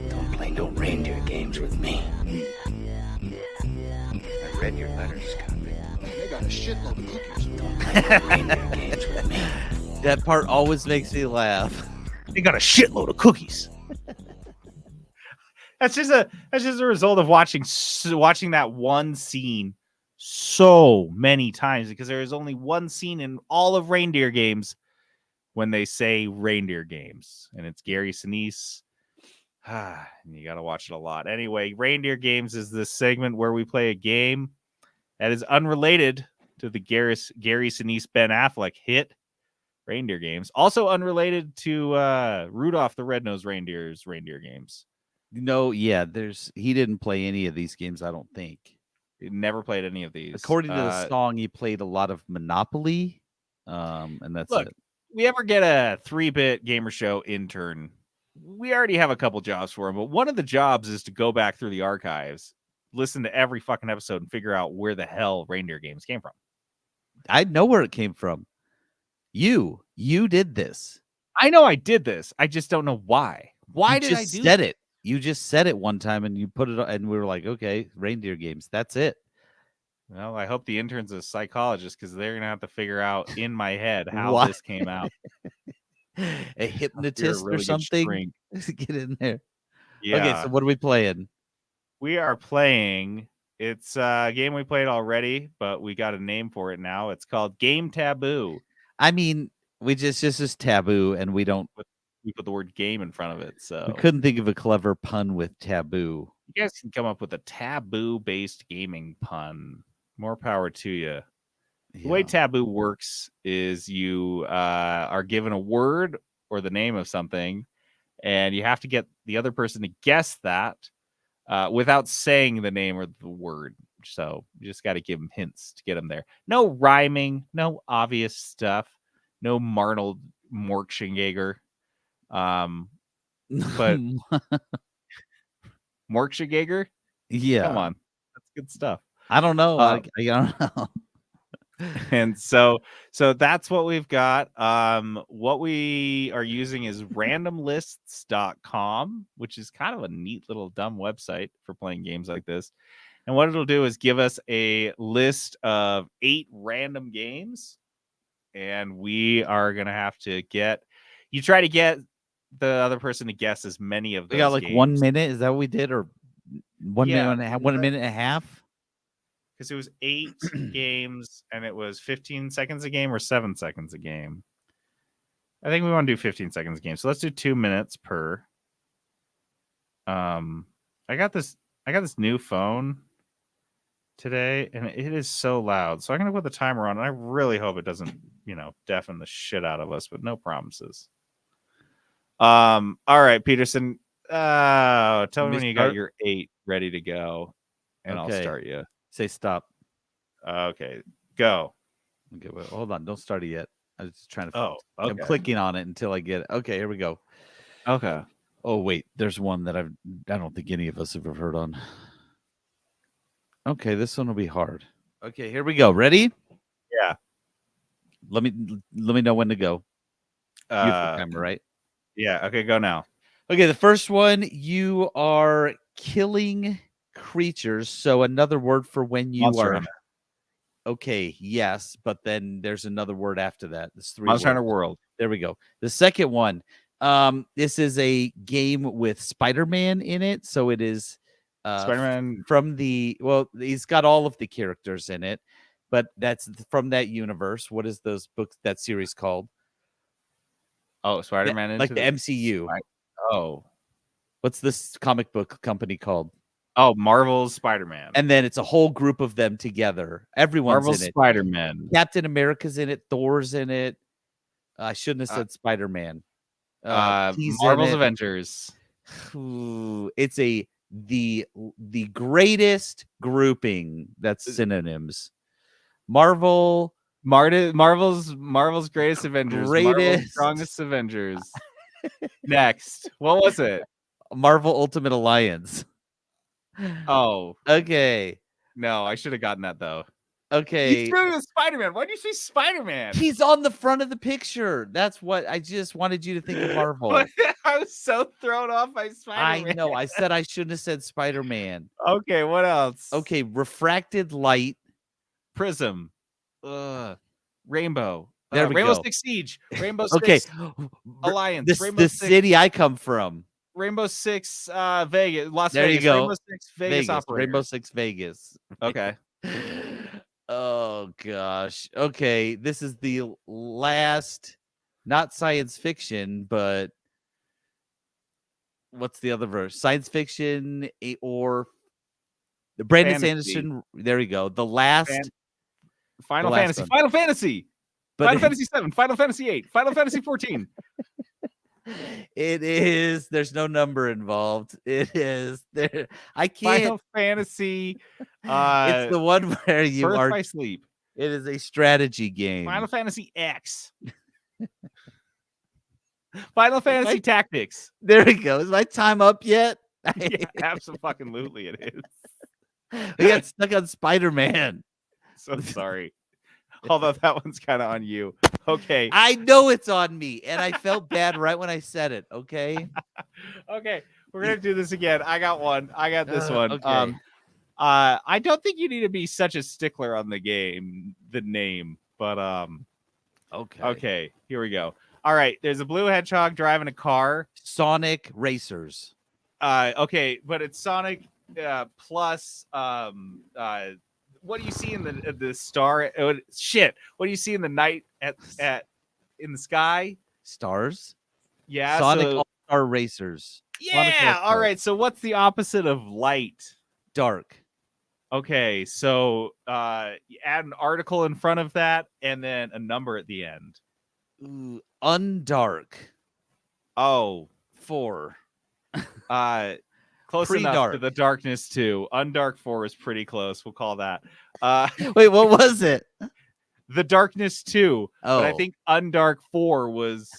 Don't play no reindeer games with me. I read your letters, convict. They got a shitload of cookies. Don't play no reindeer games with me. That part always makes me laugh. They got a shitload of cookies. That's just a result of watching that one scene so many times because there is only one scene in all of reindeer games when they say reindeer games, and it's Gary Sinise. And you got to watch it a lot. Anyway, reindeer games is this segment where we play a game that is unrelated to the Gary Sinise Ben Affleck hit Reindeer Games. Also unrelated to Rudolph the Red-Nosed Reindeer's Reindeer Games. No, yeah, he didn't play any of these games, I don't think. He never played any of these. According to the song, he played a lot of Monopoly. And that's look, it. We ever get a 3-bit gamer show intern, we already have a couple jobs for him, but one of the jobs is to go back through the archives, listen to every fucking episode, and figure out where the hell Reindeer Games came from. I know where it came from. You did this. I know I did this. I just don't know why. Why did I do said it? You just said it one time and you put it, and we were like, okay, Reindeer Games. That's it. Well, I hope the intern's a psychologist because they're gonna have to figure out in my head how Why? this came out. A hypnotist or something. Get in there. Yeah. Okay, so what are we playing? We are playing. It's a game we played already, but we got a name for it now. It's called Game Taboo. I mean, we just is taboo, and we don't. We put the word game in front of it, so we couldn't think of a clever pun with taboo. You guys can come up with a taboo-based gaming pun. More power to you. Yeah. The way taboo works is you are given a word or the name of something, and you have to get the other person to guess that without saying the name or the word. So you just got to give them hints to get them there. No rhyming, no obvious stuff, no Marnold Morkschenegger. But Morkschenegger? Yeah. Come on. That's good stuff. I don't know. I don't know. And so that's what we've got. What we are using is randomlists.com, which is kind of a neat little dumb website for playing games like this. And what it'll do is give us a list of 8 random games, and we are gonna have to try to get the other person to guess as many of those. We got like games. 1 minute. Is that what we did, or 1 Yeah, minute and a half? 1 minute and a half? Because it was 8 games, and it was 15 seconds a game or 7 seconds a game. I think we want to do 15 seconds a game. So let's do 2 minutes per. I got this new phone today, and it is so loud. So I'm gonna put the timer on, and I really hope it doesn't, deafen the shit out of us, but no promises. All right, Peterson. Tell me when you got your 8 ready to go, and Okay. I'll start you. Say stop. Okay, go. Okay, well, hold on. Don't start it yet. I was just trying to. Oh, okay. I'm clicking on it until I get it. Okay, here we go. Okay. Oh wait, there's one that I don't think any of us have ever heard on. Okay, this one will be hard. Okay, here we go. Ready? Yeah. Let me know when to go. You have the timer, right? Yeah. Okay, go now. Okay, the first one, you are killing creatures. So another word for when you Monster are. Hunter. Okay, yes, but then there's another word after that. There's 3 Monster Hunter words. World. There we go. The second one, this is a game with Spider-Man in it. So it is Spider-Man from he's got all of the characters in it, but that's from that universe. What is that series called? Oh, Spider-Man like the MCU. Oh. What's this comic book company called? Oh, Marvel's Spider-Man. And then it's a whole group of them together. Everyone's Marvel's in it. Spider-Man. Captain America's in it. Thor's in it. I shouldn't have said Spider-Man. Marvel's Avengers. Ooh, it's a the greatest grouping that's synonyms. Marvel's Marvel's greatest Avengers. Marvel's greatest strongest Avengers. Next. What was it? Marvel Ultimate Alliance. Oh, Okay. no, I should have gotten that though. Okay. He's doing Spider-Man. Why'd you say Spider-Man? He's on the front of the picture. That's what I just wanted you to think of Marvel. I was so thrown off by Spider-Man. I know. I said I shouldn't have said Spider-Man. Okay, what else? Okay, refracted light. Prism. Rainbow. There we Rainbow go. Six Siege. Rainbow Okay. Six Alliance. Rainbow The Six, city I come from. Rainbow Six Vegas. Las There you Vegas. go. Rainbow Six Vegas operator. Rainbow Six Vegas. Okay. Oh gosh. Okay, this is the last, not science fiction, but what's the other verse? Science fiction or Brandon Fantasy. Sanderson. There we go. The last Final the last Fantasy. one. Final Fantasy. But Final Fantasy 7. Final Fantasy 8. Final Fantasy 14. it is. There's no number involved. It is there. I can't. Final Fantasy. It's the one where you Birth are. by Sleep. It is a strategy game. Final Fantasy X. Final Fantasy Tactics. There we go. Is my time up yet? Yeah, absolutely it is. We got stuck on Spider-Man. So sorry. Although that one's kind of on you. Okay. I know it's on me, and I felt bad right when I said it. Okay. Okay. We're gonna do this again. I got one. I got this one. Okay. I don't think you need to be such a stickler on the name, but Okay. okay, here we go. All right, there's a blue hedgehog driving a car. Sonic Racers. Okay, but it's Sonic plus what do you see in the star? Shit, what do you see in the night at in the sky? Stars. Yeah, Sonic so, All-Star Racers. Sonic yeah. All-Star. All right, so what's the opposite of light? Dark. Okay, so you add an article in front of that and then a number at the end. Ooh, undark. Oh, 4. close enough Pre-dark. to the darkness too. Undark 4 is pretty close. We'll call that. Wait, what was it? The darkness 2. But I Oh. think Undark 4 was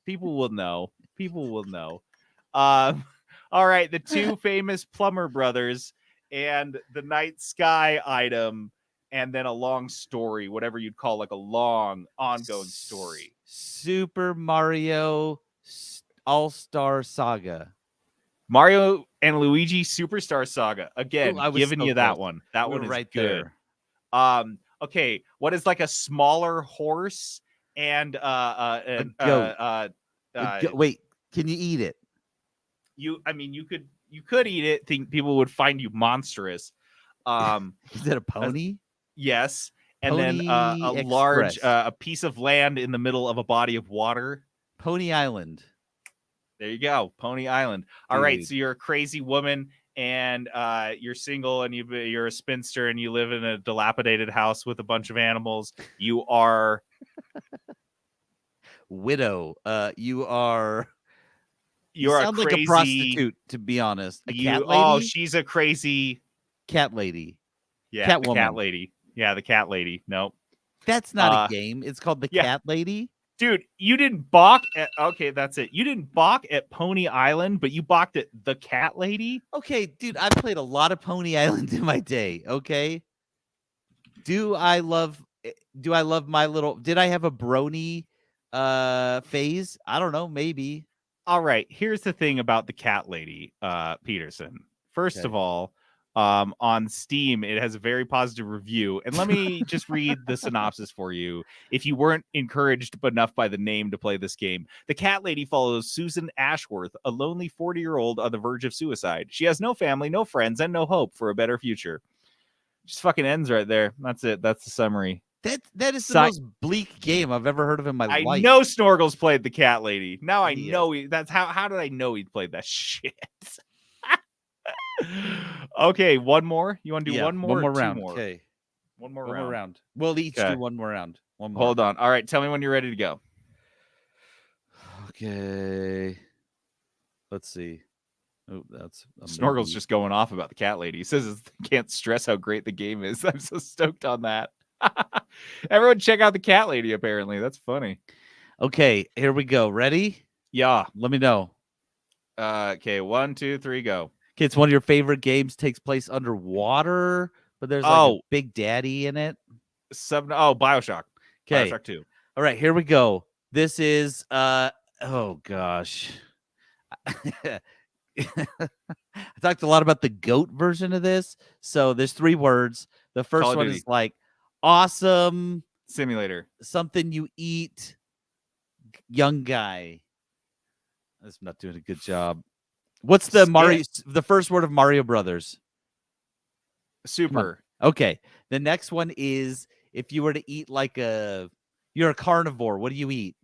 people will know. People will know. All right, the two famous plumber brothers and the night sky item, and then a long story, whatever you'd call like a long ongoing story. Super Mario All-Star Saga. Mario and Luigi Superstar Saga. Again, Ooh, I was giving so you that close. one. That We're one is right good. there. Okay, what is like a smaller horse and goat. Wait, can you eat it? you could eat it, think people would find you monstrous. Is it a pony? Yes. And then Pony a large Express. a piece of land in the middle of a body of water. Pony Island. There you go, Pony Island. All right, Dude. so you're a crazy woman and you're single and you're a spinster and you live in a dilapidated house with a bunch of animals. You are Widow. You are. You you're a sound crazy like a prostitute, to be honest. A cat lady. Oh, she's a crazy Cat lady. the cat Catwoman. lady. Yeah, the cat lady. Nope. That's not a game. It's called the yeah. Cat Lady. Dude, you didn't balk at okay, that's it. You didn't balk at Pony Island, but you balked at the cat lady. Okay, dude, I've played a lot of Pony Island in my day. Okay. Do I love my little? Did I have a brony phase? I don't know. Maybe. All right, here's the thing about the cat lady, Peterson. First Okay. of all, on Steam, it has a very positive review. And let me just read the synopsis for you. If you weren't encouraged enough by the name to play this game, the cat lady follows Susan Ashworth, a lonely 40-year-old on the verge of suicide. She has no family, no friends, and no hope for a better future. Just fucking ends right there. That's it. That's the summary. That is the most bleak game I've ever heard of in my life. I know Snorgles played the cat lady. Now I Yes. know that's how did I know he'd played that shit? Okay, one more. You want to do one more? One more or two round. more? Okay. One more One round. more round. We'll each Okay. do one more round. One more. Hold on. All right, tell me when you're ready to go. Okay. Let's see. Oh, that's Snorkel's amazing. just going off about the cat lady. He says can't stress how great the game is. I'm so stoked on that. Everyone check out the cat lady, apparently. That's funny. Okay, here we go. Ready? Yeah. Let me know. Okay, 1, 2, 3, go. Okay, it's one of your favorite games. Takes place underwater, but there's like a Big Daddy in it. Bioshock. Okay. Bioshock 2. All right, here we go. This is oh gosh. I talked a lot about the goat version of this. So there's 3 words. The Call first of one Duty. is like awesome, Simulator. something you eat, young guy. That's not doing a good job. What's the Mario? The first word of Mario Brothers? Super. Okay. The next one is if you were to eat like you're a carnivore. What do you eat?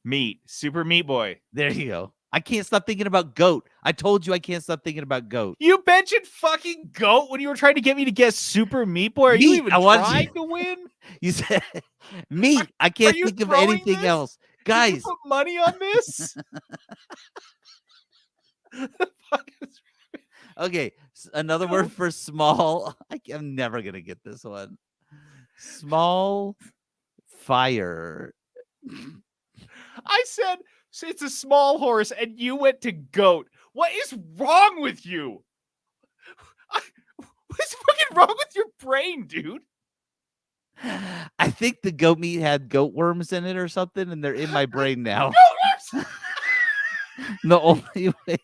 Meat. Super Meat Boy. There you go. I can't stop thinking about goat. I told you I can't stop thinking about goat. You mentioned fucking goat when you were trying to get me to guess Super Meat Boy. Are you Meat, even I want you- trying to win? You said meat. I can't you think of throwing anything this? else. Did you Guys, put money on this? The fuck is- okay. Another word for small. I'm never going to get this one. Small fire. I said it's a small horse, and you went to goat. What is wrong with you? What is fucking wrong with your brain, dude? I think the goat meat had goat worms in it or something, and they're in my brain now. Goat worms! The only way.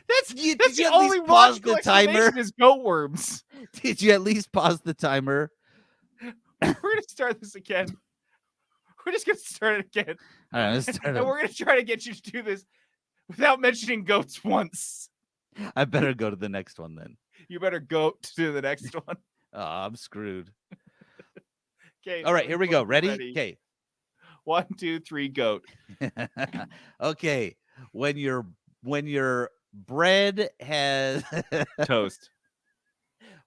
That's Did the you at only least pause logical the timer? explanation is goat worms. Did you at least pause the timer? We're gonna start this again. We're just gonna start it again. All right, let's start And it. we're gonna try to get you to do this without mentioning goats once. I better go to the next one then. You better go to the next one. Oh, I'm screwed. Okay. All right, here we go. Ready? Okay. 1, 2, 3, goat. Okay. When your bread has Toast.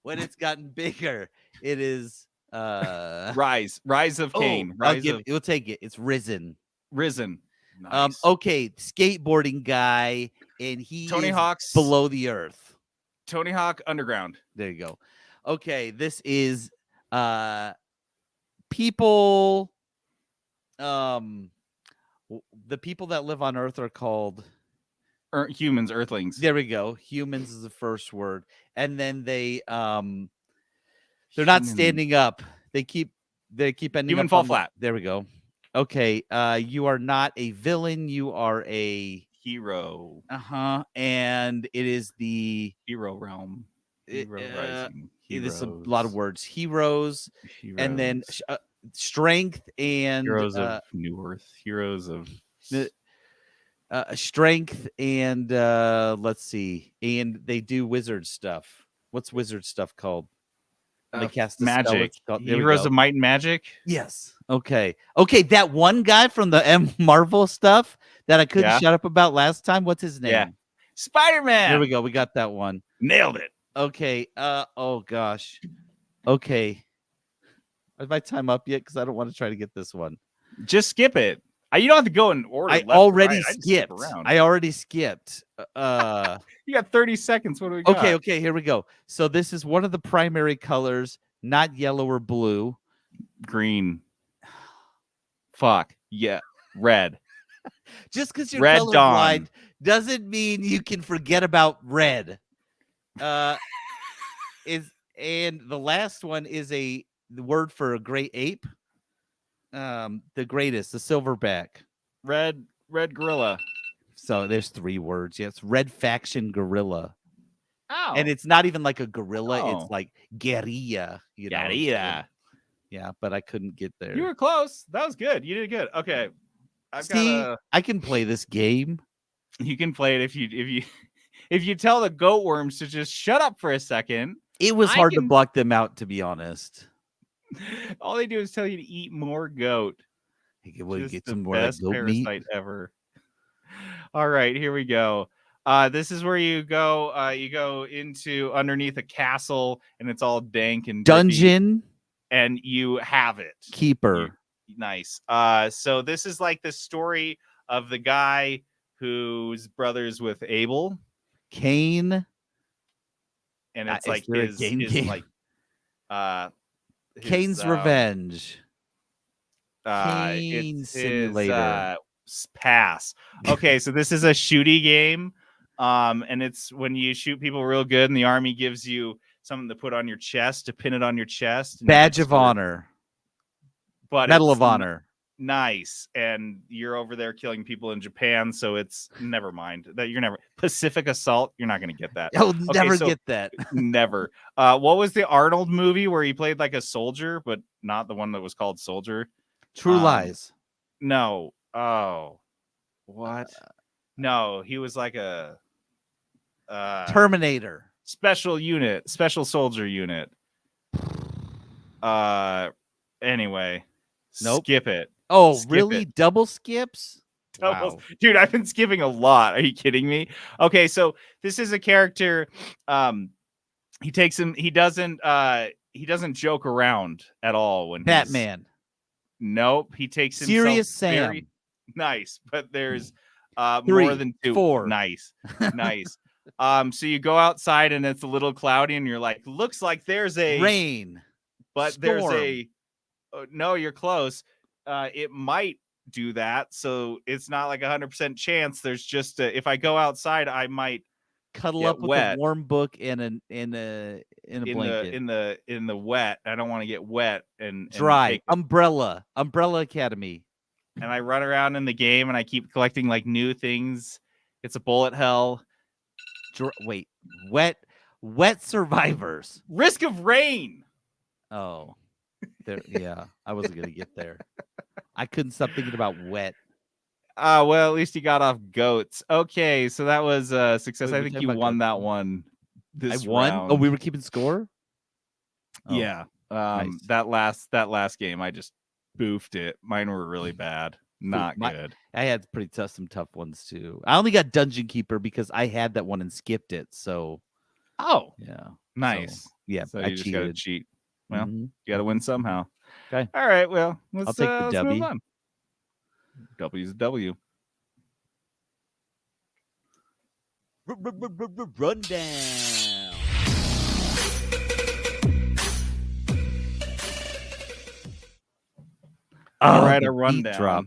when it's gotten bigger, it is Rise of Cain. We'll take it. It's risen. Risen. Nice. Okay, skateboarding guy, and he Tony is Hawk's below the earth. Tony Hawk Underground. There you go. Okay, this is people. The people that live on Earth are called Humans, Earthlings. There we go. Humans is the first word, and then they're not standing up. They keep ending Human up fall on flat. There we go. Okay, you are not a villain. You are a hero. And it is the hero realm. Hero rising. It is a lot of words. Heroes. And then strength and heroes of New Earth. Heroes of strength and let's see. And they do wizard stuff. What's wizard stuff called? They cast a magic. Spell. Heroes of Might and Magic. Yes. Okay. That one guy from the Marvel stuff that I couldn't shut up about last time. What's his name? Yeah. Spider-Man. There we go. We got that one. Nailed it. Okay. Oh gosh. Okay. Is my time up yet? Because I don't want to try to get this one. Just skip it. You don't have to go in order. I already skipped. I already skipped. You got 30 seconds. What do we got? Okay, here we go. So this is one of the primary colors, not yellow or blue. Green. Fuck. Yeah. Red. Just because you're Red colorblind doesn't mean you can forget about red. And the last one is the word for a great ape. The greatest, the silverback. Red gorilla. So there's 3 words. Yes, red faction gorilla. Oh. And it's not even like a gorilla. It's like guerrilla. Guerrilla. Yeah, but I couldn't get there. You were close. That was good. You did good. Okay. I can play this game. You can play it if you tell the goat worms to just shut up for a second. It was hard to block them out, to be honest. All they do is tell you to eat more goat. Get some more best goat parasite meat ever. All right, here we go. This is where you go. You go into underneath a castle, and it's all dank and dungeon drippy, and you have it. keeper. Nice. So this is like the story of the guy whose brothers with Abel, Cain. and it's Is like there a his Cain game? like his Cain's Revenge. it's Cain his Simulator. pass. Okay, so this is a shooty game. And it's when you shoot people real good, and the army gives you something to put on your chest, to pin it on your chest. And Badge of Honor. But Medal it's of Honor. Nice. And you're over there killing people in Japan, so it's never mind. That you're never Pacific Assault, you're not gonna get that. I'll Okay, never so get that. never. What was the Arnold movie where he played like a soldier, but not the one that was called Soldier? True Lies. No. Oh. What? No, he was like a Terminator. special soldier unit. Anyway. Nope. Skip it. Oh, Skip really? it. Double skips? Doubles. Wow. Dude, I've been skipping a lot. Are you kidding me? Okay, so this is a character. He doesn't joke around at all when Batman. Nope. He takes himself Serious Sam. very nice, but there's 3, more than 2. 4. Nice. Nice. So you go outside and it's a little cloudy and you're like, looks like there's a Rain. but Storm. there's a no, you're close. It might do that, so it's not like 100% chance. There's just if I go outside, I might Cuddle get up with wet. a warm book and a blanket. in the wet. I don't want to get wet and Dry. take Umbrella Academy. and I run around in the game and I keep collecting like new things. It's a bullet hell. Wait, wet survivors. Risk of Rain. Oh, yeah, I wasn't gonna get there. I couldn't stop thinking about wet. Well, at least you got off goats. Okay, so that was a success. Wait, I we're think talking you about won goats. that one. This I won. round. Oh, we were keeping score. Oh, Yeah. nice. That last game, I just boofed it. Mine were really bad. Not good. I had some tough ones too. I only got Dungeon Keeper because I had that one and skipped it. So, Oh, yeah, nice. So, yeah, So I you just gotta cheated. cheat. Well, Mhm. you gotta win somehow. Okay. All right. Well, let's I'll take the let's W. move on. W's a W. Rundown. All right, the a beat rundown drop.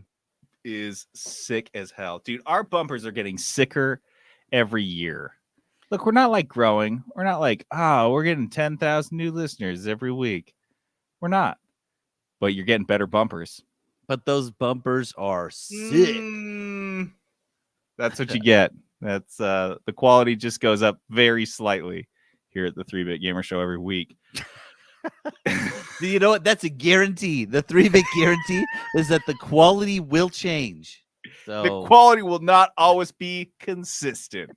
is sick as hell, dude. Our bumpers are getting sicker every year. Look, we're not like growing. We're not like, we're getting 10,000 new listeners every week. We're not. But you're getting better bumpers. But those bumpers are sick. That's what you get. That's the quality just goes up very slightly here at the 3-Bit Gamer Show every week. You know what? That's a guarantee. The 3-bit guarantee is that the quality will change. So The quality will not always be consistent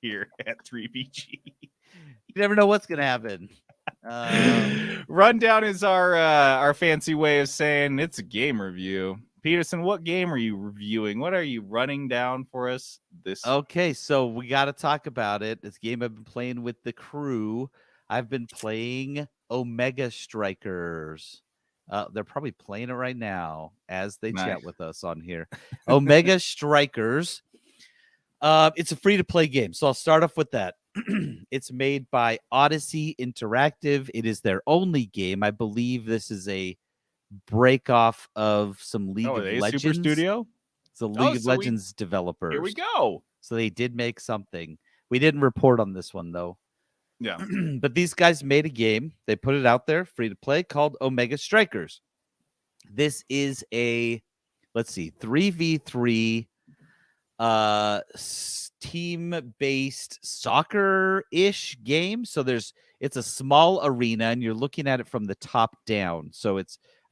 here at 3BG. you never know what's gonna happen. Rundown is our fancy way of saying it's a game review. Peterson, what game are you reviewing? What are you running down for us this? Okay, so we got to talk about it. This game I've been playing with the crew. I've been playing Omega Strikers. They're probably playing it right now as they Nice. chat with us on here. Omega Strikers. It's a free-to-play game, so I'll start off with that. It's made by Odyssey Interactive. It is their only game. I believe this is a break off of some League of Legends. Super Studio? It's a League of Legends developers. Here we go. So they did make something. We didn't report on this one though. Yeah. But these guys made a game. They put it out there, free to play, called Omega Strikers. This is a, 3v3 team-based soccer-ish game. So it's a small arena and you're looking at it from the top down. So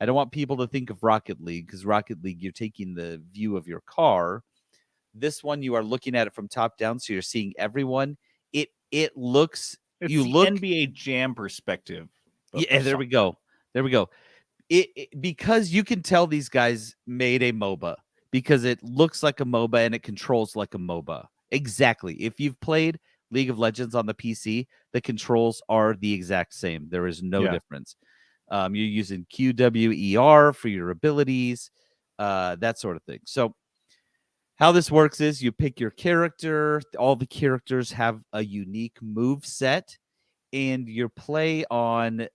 I don't want people to think of Rocket League, because Rocket League, you're taking the view of your car. This one, you are looking at it from top down, so you're seeing everyone. It looks. It's you the look NBA Jam perspective. Yeah, there we go. Because you can tell these guys made a MOBA because it looks like a MOBA and it controls like a MOBA. Exactly. If you've played League of Legends on the PC, the controls are the exact same. There is no difference. You're using QWER for your abilities, that sort of thing. So how this works is you pick your character. All the characters have a unique move set, and your play on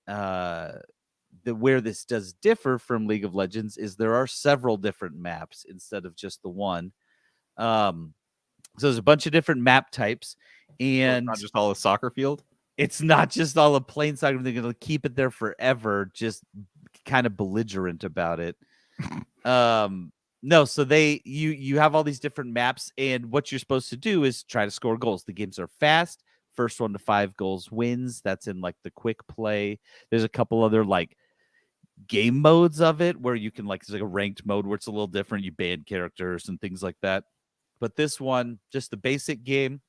where this does differ from League of Legends is there are several different maps instead of just the one. So there's a bunch of different map types, and Not just all a soccer field. it's not just all a plain soccer. They're going to keep it there forever, just kind of belligerent about it. No, so you have all these different maps, and what you're supposed to do is try to score goals. The games are fast. First 1 to 5 goals wins. That's in like the quick play. There's a couple other like game modes of it where you can like, it's like a ranked mode where it's a little different. You ban characters and things like that. But this one, just the basic game,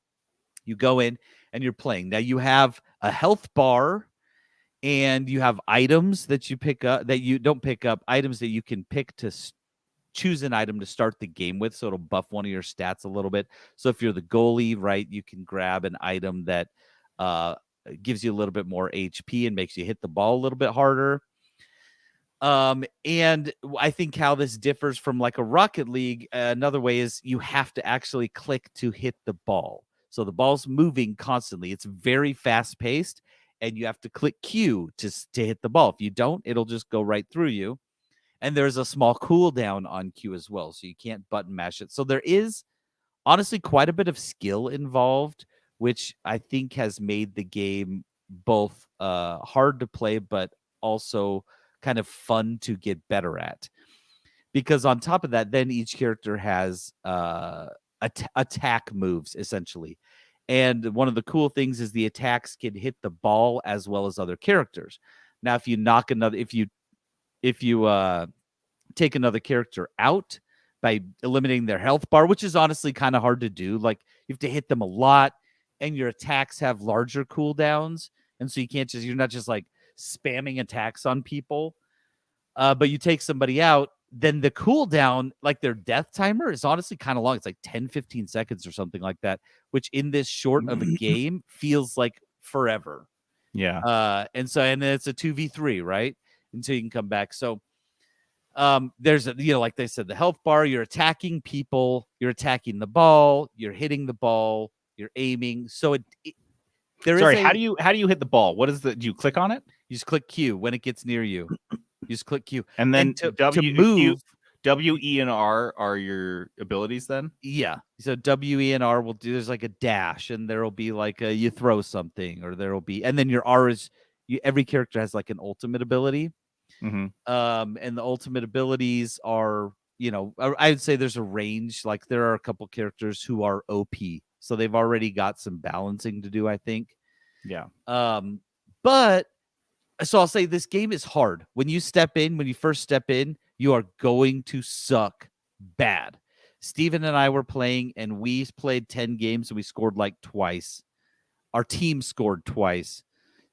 you go in and you're playing. Now you have a health bar and you have items that you pick up that you don't pick up, items that you can pick to choose an item to start the game with. So it'll buff one of your stats a little bit. So if you're the goalie, right, you can grab an item that gives you a little bit more HP and makes you hit the ball a little bit harder. And I think how this differs from like a Rocket League, another way is you have to actually click to hit the ball. So the ball's moving constantly. It's very fast paced, and you have to click Q to hit the ball. If you don't, it'll just go right through you. And there's a small cooldown on Q as well, so you can't button mash it. So there is honestly quite a bit of skill involved, which I think has made the game both hard to play, but also kind of fun to get better at. Because on top of that, then each character has attack moves, essentially. And one of the cool things is the attacks can hit the ball as well as other characters. Now, if you knock another, if you take another character out by eliminating their health bar, which is honestly kind of hard to do, like you have to hit them a lot, and your attacks have larger cooldowns, and so you're not just like spamming attacks on people. But you take somebody out, then the cooldown, like their death timer, is honestly kind of long. It's like 10-15 seconds or something like that, which in this short of a game feels like forever. Yeah. And then it's a 2v3, right? Until you can come back. So there's like they said, the health bar, you're attacking people, you're attacking the ball, you're hitting the ball, you're aiming. So how do you hit the ball? What is do you click on it? You just click Q when it gets near you. You just click Q. And then to move, W, E, and R are your abilities then? Yeah. So W, E, and R will do, there's like a dash, and there'll be like you throw something, or there'll be, and then your R is, every character has like an ultimate ability. Mm-hmm. And the ultimate abilities are, I would say there's a range. Like there are a couple characters who are OP, so they've already got some balancing to do, I think. Yeah. But so I'll say this game is hard. When you first step in, you are going to suck bad. Steven and I were playing, and we played 10 games, and we scored like twice. Our team scored twice.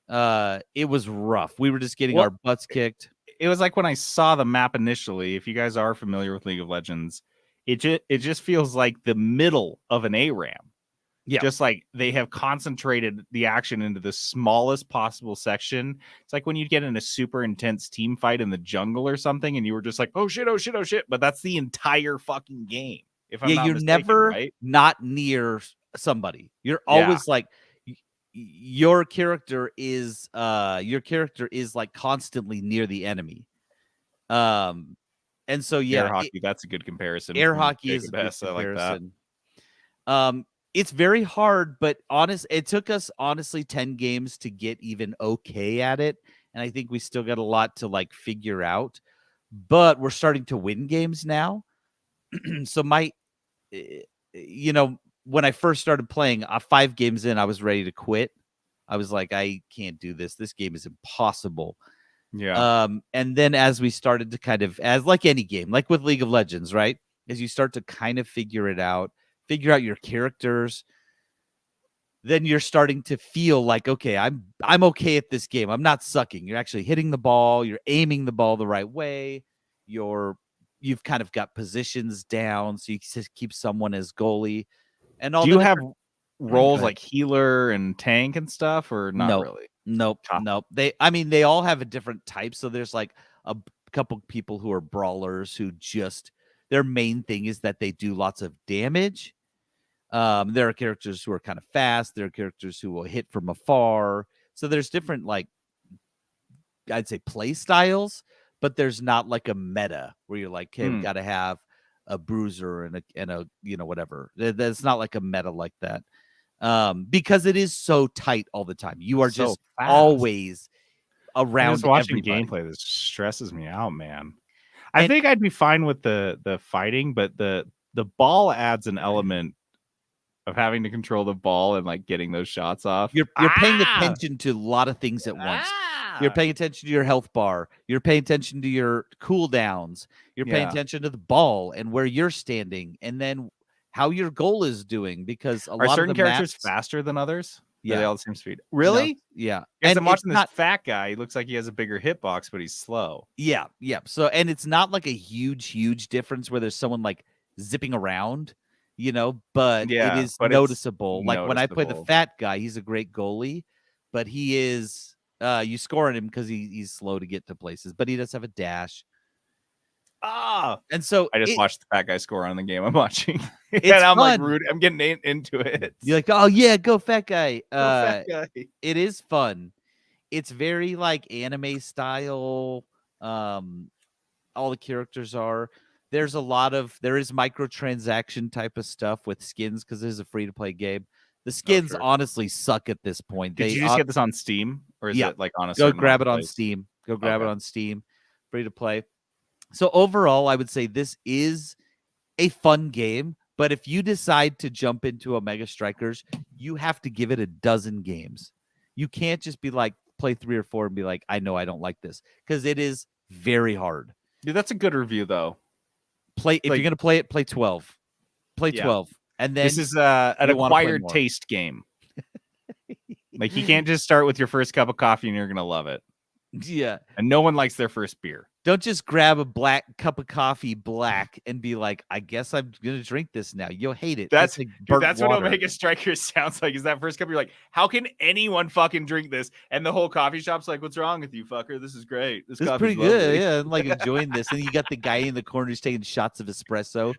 It was rough. We were just getting our butts kicked. It was like when I saw the map initially, if you guys are familiar with League of Legends, it just feels like the middle of an ARAM. Yeah. Just like they have concentrated the action into the smallest possible section. It's like when you get in a super intense team fight in the jungle or something, and you were just like, oh shit, but that's the entire fucking game. If I'm not you're mistaken, never right? not near somebody. You're always like, your character is like constantly near the enemy. And so Air hockey, that's a good comparison. Air hockey is a good comparison. Like that. It's very hard, but it took us honestly 10 games to get even okay at it, and I think we still got a lot to like figure out. But we're starting to win games now. So when I first started playing, 5 games in, I was ready to quit. I was like, I can't do this. This game is impossible. Yeah. And then as we started to as like any game, like with League of Legends, right? As you start to kind of figure out your characters, then you're starting to feel like, okay, I'm okay at this game. I'm not sucking. You're actually hitting the ball. You're aiming the ball the right way. You've kind of got positions down, so you just keep someone as goalie. And all. Do you have roles like healer and tank and stuff, or not really? Nope, Tough. nope. They all have a different type. So there's like couple people who are brawlers who just their main thing is that they do lots of damage. There are characters who are kind of fast. There are characters who will hit from afar. So there's different, like, I'd say play styles, but there's not like a meta where you're like, okay, we got to have a bruiser and a whatever. There's not like a meta like that. Because it is so tight all the time. You are So just fast. always I'm around just watching everybody. gameplay. This stresses me out, man. I think I'd be fine with the fighting, but the ball adds an element of having to control the ball and like getting those shots off. You're paying attention to a lot of things at once. You're paying attention to your health bar. You're paying attention to your cooldowns. You're paying attention to the ball and where you're standing, and then how your goal is doing. Because a lot certain of the characters maps, faster than others? Yeah, they all the same speed. Really? No, yeah. Because And I'm watching it's this fat guy. He looks like he has a bigger hitbox, but he's slow. Yeah. So, and it's not like a huge difference where there's someone like zipping around, but it is but it's noticeable. Like when I play the noticeable. fat guy, he's a great goalie, but he is you score on him because he's slow to get to places, but he does have a dash. And so I just watched the fat guy score on the game I'm watching. It's and I'm fun. like rude. I'm getting into it. You're like, oh yeah, go fat guy. Fat guy. It is fun. It's very like anime style. All the characters are. There is microtransaction type of stuff with skins because it is a free to play game. The skins honestly suck at this point. Did you just get this on Steam, or is it like on a go certain grab it on place? Steam? Go grab it on Steam, free to play. So overall, I would say this is a fun game. But if you decide to jump into Omega Strikers, you have to give it a dozen games. You can't just be like play 3 or 4 and be like, I know I don't like this, because it is very hard. Dude, that's a good review though. If you're gonna play it, play 12. Play 12, and then this is an acquired taste game. Like you can't just start with your first cup of coffee and you're gonna love it. Yeah, and no one likes their first beer. Don't just grab a black cup of coffee black and be like, I guess I'm gonna drink this now. You'll hate it. That's like what Omega Strikers sounds like. Is that first cup? You're like, how can anyone fucking drink this? And the whole coffee shop's like, what's wrong with you, fucker? This is great. This is pretty good. Yeah, I'm like enjoying this. And you got the guy in the corner who's taking shots of espresso.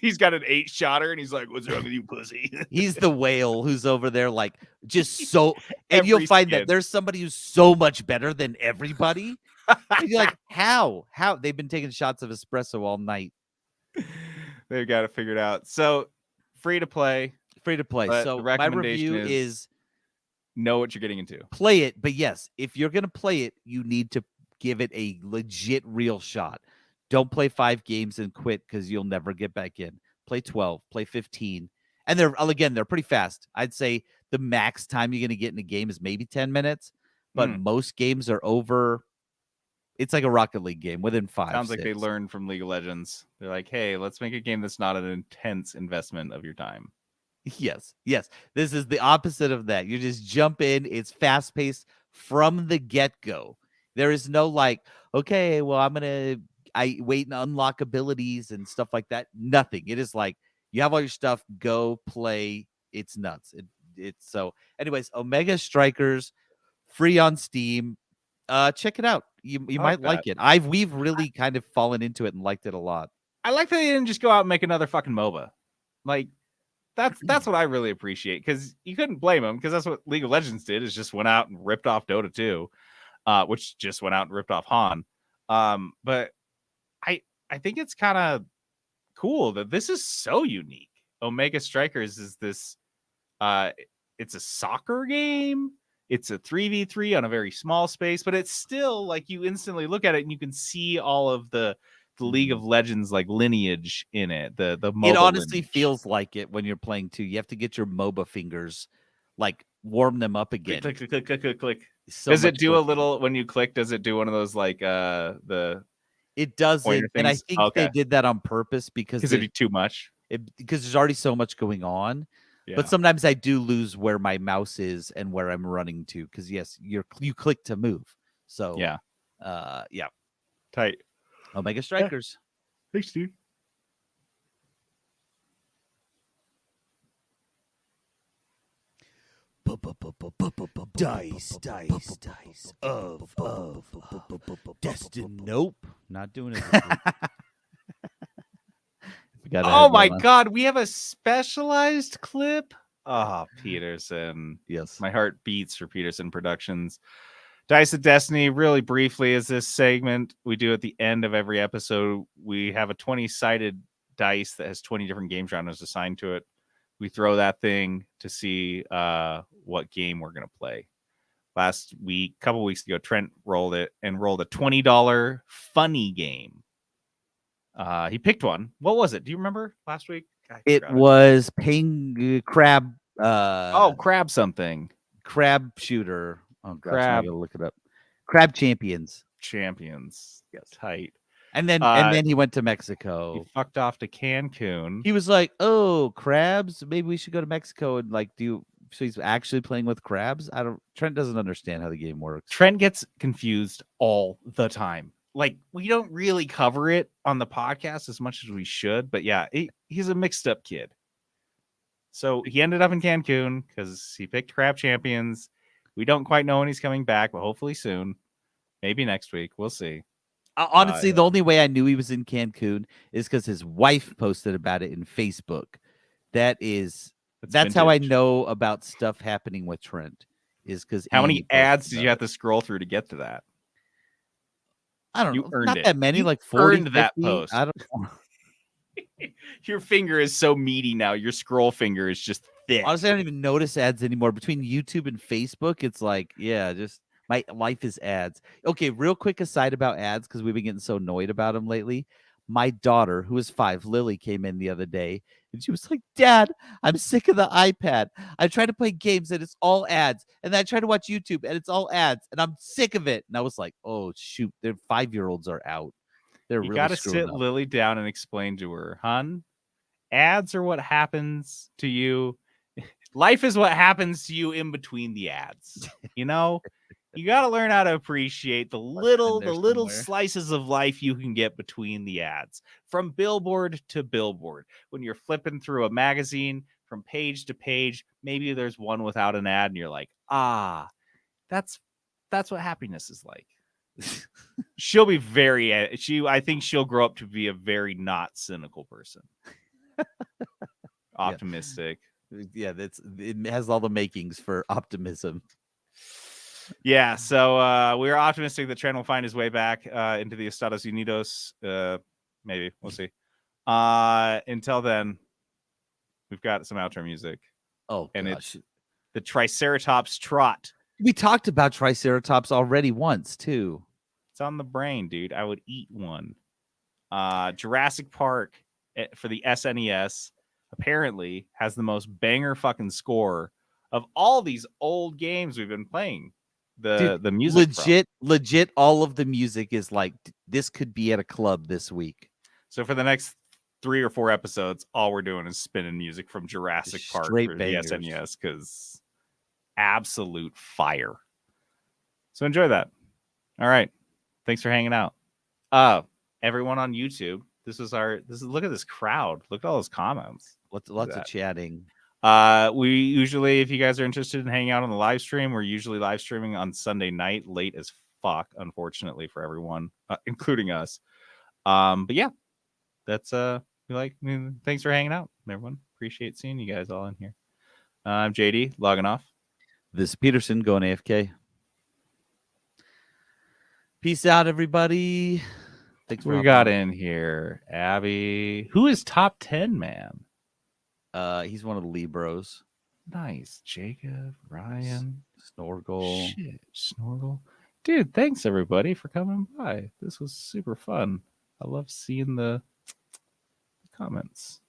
He's got an 8-shotter and he's like, what's wrong with you, pussy? He's the whale who's over there, like just so. And you'll find that there's somebody who's so much better than everybody. And you're like, how they've been taking shots of espresso all night. They've got it figured out. So free to play. So my review is know what you're getting into. Play it, but yes, if you're gonna play it, you need to give it a legit real shot. Don't play 5 games and quit because you'll never get back in. Play 12, play 15. And they're pretty fast. I'd say the max time you're gonna get in a game is maybe 10 minutes, but most games are over. It's like a Rocket League game within 5. Sounds like they learned from League of Legends. They're like, hey, let's make a game that's not an intense investment of your time. Yes. This is the opposite of that. You just jump in. It's fast paced from the get go. There is no like, okay, well, I wait and unlock abilities and stuff like that. Nothing. It is like you have all your stuff. Go play. It's nuts. It's so. Anyways, Omega Strikers, free on Steam. Check it out. You might like it. We've really kind of fallen into it and liked it a lot. I like that they didn't just go out and make another fucking MOBA. Like that's what I really appreciate, because you couldn't blame them, because that's what League of Legends did, is just went out and ripped off Dota 2, which just went out and ripped off Han. But I think it's kind of cool that this is so unique. Omega Strikers is this it's a soccer game. It's a 3v3 on a very small space, but it's still like you instantly look at it and you can see all of the League of Legends like lineage in it. The MOBA it honestly lineage. Feels like it when you're playing too. You have to get your MOBA fingers, like warm them up again. Click. So does it do a little when you click? Does it do one of those like It doesn't, and I think they did that on purpose because it'd be too much. Because there's already so much going on. Yeah. But sometimes I do lose where my mouse is and where I'm running to, because yes, you click to move. So yeah, tight. Omega Strikers. Yeah. Thanks, dude. Dice of Destin. Nope, not doing it. This week. Forgot I Oh had my that on. God, we have a specialized clip. Oh, Peterson. Yes. My heart beats for Peterson Productions. Dice of Destiny, really briefly, is this segment we do at the end of every episode. We have a 20-sided dice that has 20 different game genres assigned to it. We throw that thing to see what game we're going to play. Last week, a couple weeks ago, Trent rolled it and rolled a $20 funny game. He picked one. What was it? Do you remember last week? I It forgot was crab. crab something. Crab shooter. Oh gosh, now I Crab gotta look it up. Crab Champions. Champions. Yes. Tight. And then he went to Mexico. He fucked off to Cancun. He was like, "Oh, crabs. Maybe we should go to Mexico and like do." So he's actually playing with crabs. Trent doesn't understand how the game works. Trent gets confused all the time. Like, we don't really cover it on the podcast as much as we should, but yeah, he's a mixed up kid. So he ended up in Cancun because he picked Crab Champions. We don't quite know when he's coming back, but hopefully soon. Maybe next week. We'll see. Honestly, the only way I knew he was in Cancun is because his wife posted about it in Facebook. That's how I know about stuff happening with Trent. Is because how many ads did you have to scroll through to get to that? I don't You know. earned Not it. that many, You like 40, earned that 50. post. I don't know. Your finger is so meaty now. Your scroll finger is just thick. Honestly, I don't even notice ads anymore. Between YouTube and Facebook, it's like, yeah, just my life is ads. Okay, real quick aside about ads, because we've been getting so annoyed about them lately. My daughter, who is 5, Lily, came in the other day and she was like, "Dad, I'm sick of the iPad. I try to play games and it's all ads. And then I try to watch YouTube and it's all ads. And I'm sick of it." And I was like, oh, shoot, their 5-year-olds are out. They're You really got to screwing sit up. Lily down and explain to her, "Hun, ads are what happens to you. Life is what happens to you in between the ads. You know, you got to learn how to appreciate the little slices of life you can get between the ads, from billboard to billboard. When you're flipping through a magazine from page to page, maybe there's one without an ad and you're like, that's what happiness is like." She'll be I think she'll grow up to be a very not cynical person. Optimistic. Yeah, it has all the makings for optimism. Yeah, so we're optimistic that Trent will find his way back into the Estados Unidos. Maybe. We'll see. Until then, we've got some outro music. Oh, and gosh. It's the Triceratops Trot. We talked about Triceratops already once, too. It's on the brain, dude. I would eat one. Jurassic Park for the SNES apparently has the most banger fucking score of all these old games we've been playing. The music legit all of the music is like, this could be at a club this week. So for the next 3 or 4 episodes, all we're doing is spinning music from Jurassic Park for bangers. the SNES, because absolute fire. So enjoy that. All right. Thanks for hanging out. Everyone on YouTube, look at this crowd. Look at all those comments. Lots of chatting. We usually, if you guys are interested in hanging out on the live stream, we're usually live streaming on Sunday night, late as fuck, unfortunately for everyone, including us. But yeah, that's thanks for hanging out, everyone. Appreciate seeing you guys all in here. I'm JD logging off. This is Peterson going AFK. Peace out, everybody. Thanks for we got in here. Abby, who is top 10 man? He's one of the Libros. Nice. Jacob, Ryan, Snorgle. Shit, Snorgle. Dude, thanks everybody for coming by. This was super fun. I love seeing the comments.